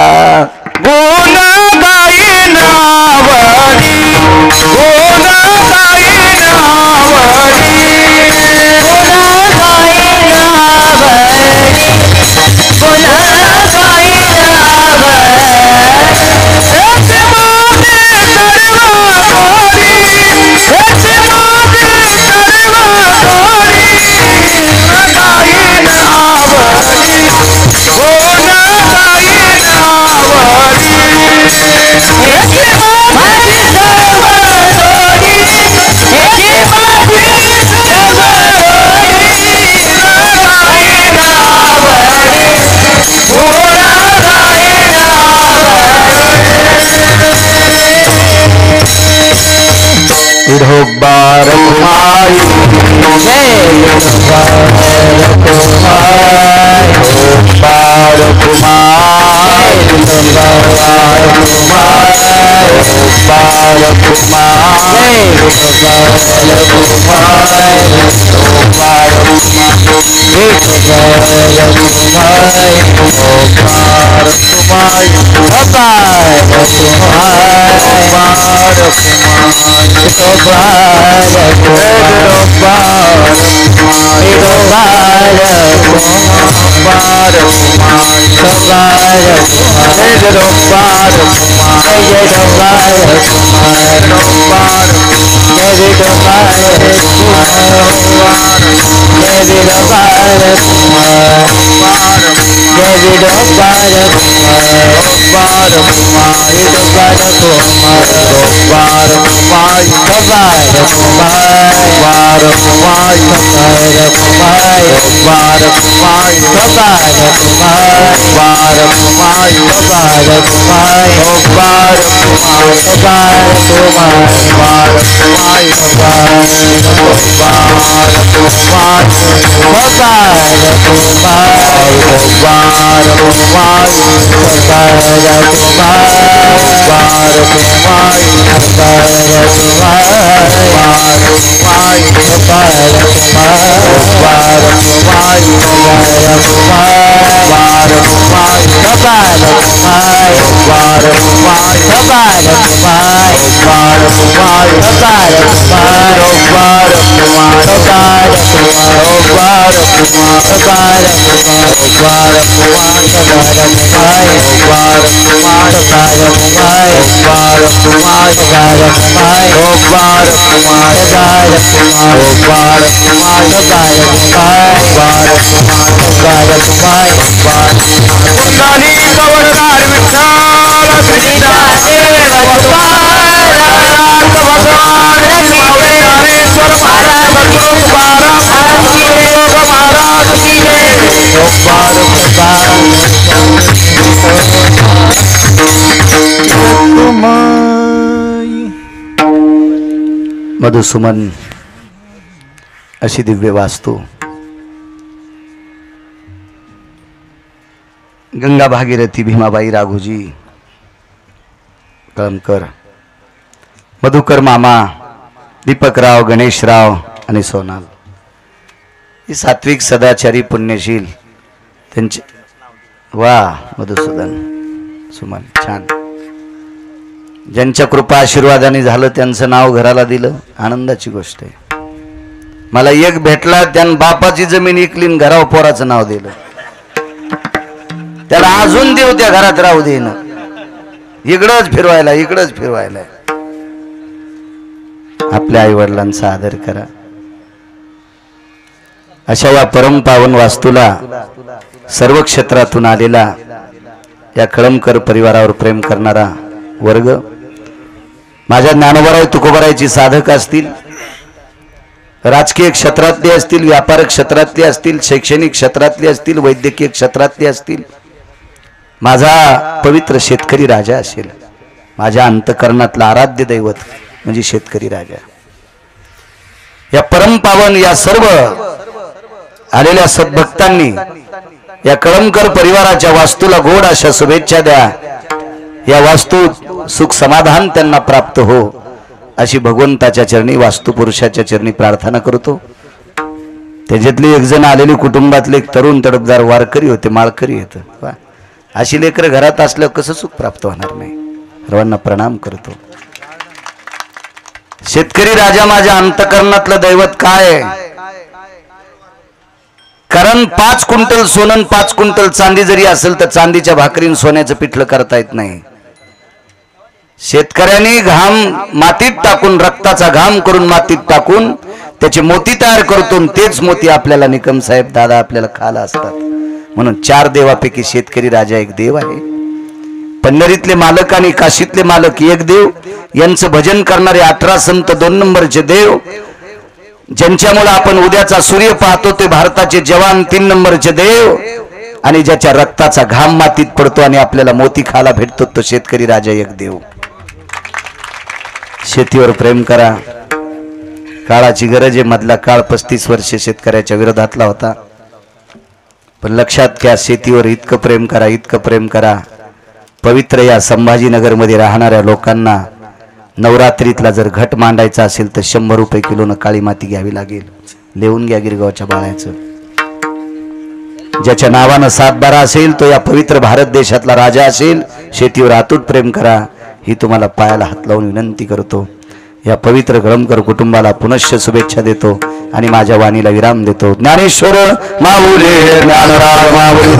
गुण गाई नावडी विठोबार कुमारी बार कुमारी मधुसुमन अशी दिव्य वास्तू गंगा भागीरथी भीमाबाई राघोजी कळमकर मधुकर मामा दीपकराव गणेशराव आणि सोनाल ही सात्विक सदाचारी पुण्यशील त्यांचे वा मधुसूदन सुमन छान ज्यांच्या कृपा आशीर्वादाने झालं त्यांचं नाव घराला दिलं आनंदाची गोष्ट आहे मला एक भेटला त्यानं बापाची जमीन इकलीन घरावर पोराचं नाव दिलं त्याला अजून देव त्या घरात राहू देईन इकडंच फिरवायला आपल्या आई वडिलांचा आदर करा अशा या परमपावन वास्तूला सर्व क्षेत्रातून आलेला या कळमकर परिवारावर प्रेम करणारा वर्ग माझ्या ज्ञानोबाराय तुकोबारायची साधक असतील राजकीय क्षेत्रातले असतील व्यापार क्षेत्रातले असतील शैक्षणिक क्षेत्रातले असतील वैद्यकीय क्षेत्रातले असतील माझा पवित्र शेतकरी राजा असेल माझ्या अंतकरणातला आराध्य दैवत म्हणजे शेतकरी राजा या परमपावन या सर्व आलेल्या सद्भक्तांनी या कळमकर परिवाराच्या वास्तूला गोड अशा शुभेच्छा द्या या वास्तू सुख समाधान त्यांना प्राप्त हो अशी भगवंताच्या चरणी वास्तुपुरुषाच्या चरणी प्रार्थना करतो त्याच्यातली एक जण आलेली कुटुंबातले एक तरुण तडफदार वारकरी होते माळकरी होते अशी लेकरं घरात असल्यावर कसं सुख प्राप्त होणार नाही सर्वांना प्रणाम करतो शेतकरी राजा माझ्या अंतकरणातलं दैवत काय आहे? कारण 5 क्विंटल सोनं 5 क्विंटल चांदी जरी असेल तर चांदीच्या भाकरीन सोन्याचं पिठलं करता येत नाही. शेतकऱ्यांनी घाम मातीत टाकून, रक्ताचा घाम करून मातीत टाकून त्याचे मोती तयार करतो. तेच मोती आपल्याला निकम साहेब दादा आपल्याला खायला असतात. म्हणून 4 देवापैकी शेतकरी राजा एक देव आहे. पंढरीतले मालक आणि काशीतले मालक एक देव. यांचं भजन करणारे 18 संत 2 नंबरचे देव. ज्यांच्यामुळे आपण उद्याचा सूर्य पाहतो ते भारताचे जवान 3 नंबरचे देव. आणि ज्याच्या रक्ताचा घाम मातीत पडतो आणि आपल्याला मोती खायला भेटतो तो शेतकरी राजा एक देव. शेतीवर प्रेम करा. काळाची गरज आहे. मधला काळ 35 वर्षे शेतकऱ्याच्या विरोधातला होता. पण लक्षात घ्या, शेतीवर इतकं प्रेम करा, इतकं प्रेम करा. पवित्र या संभाजीनगरमध्ये राहणाऱ्या लोकांना नवरात्रीतला जर घट मांडायचा असेल तर 100 रुपये किलोनं काळी माती घ्यावी लागेल. लिहून घ्या गिरगावच्या बाळाचं. ज्याच्या नावानं 7/12 असेल तो या पवित्र भारत देशातला राजा असेल. शेतीवर अतूट प्रेम करा ही तुम्हाला पायाला हात लावून विनंती करतो. या पवित्र कळमकर कुटुंबाला पुनश्च शुभेच्छा देतो आणि माझ्या वाणीला विराम देतो. ज्ञानेश्वर माऊली ज्ञानराज माऊली.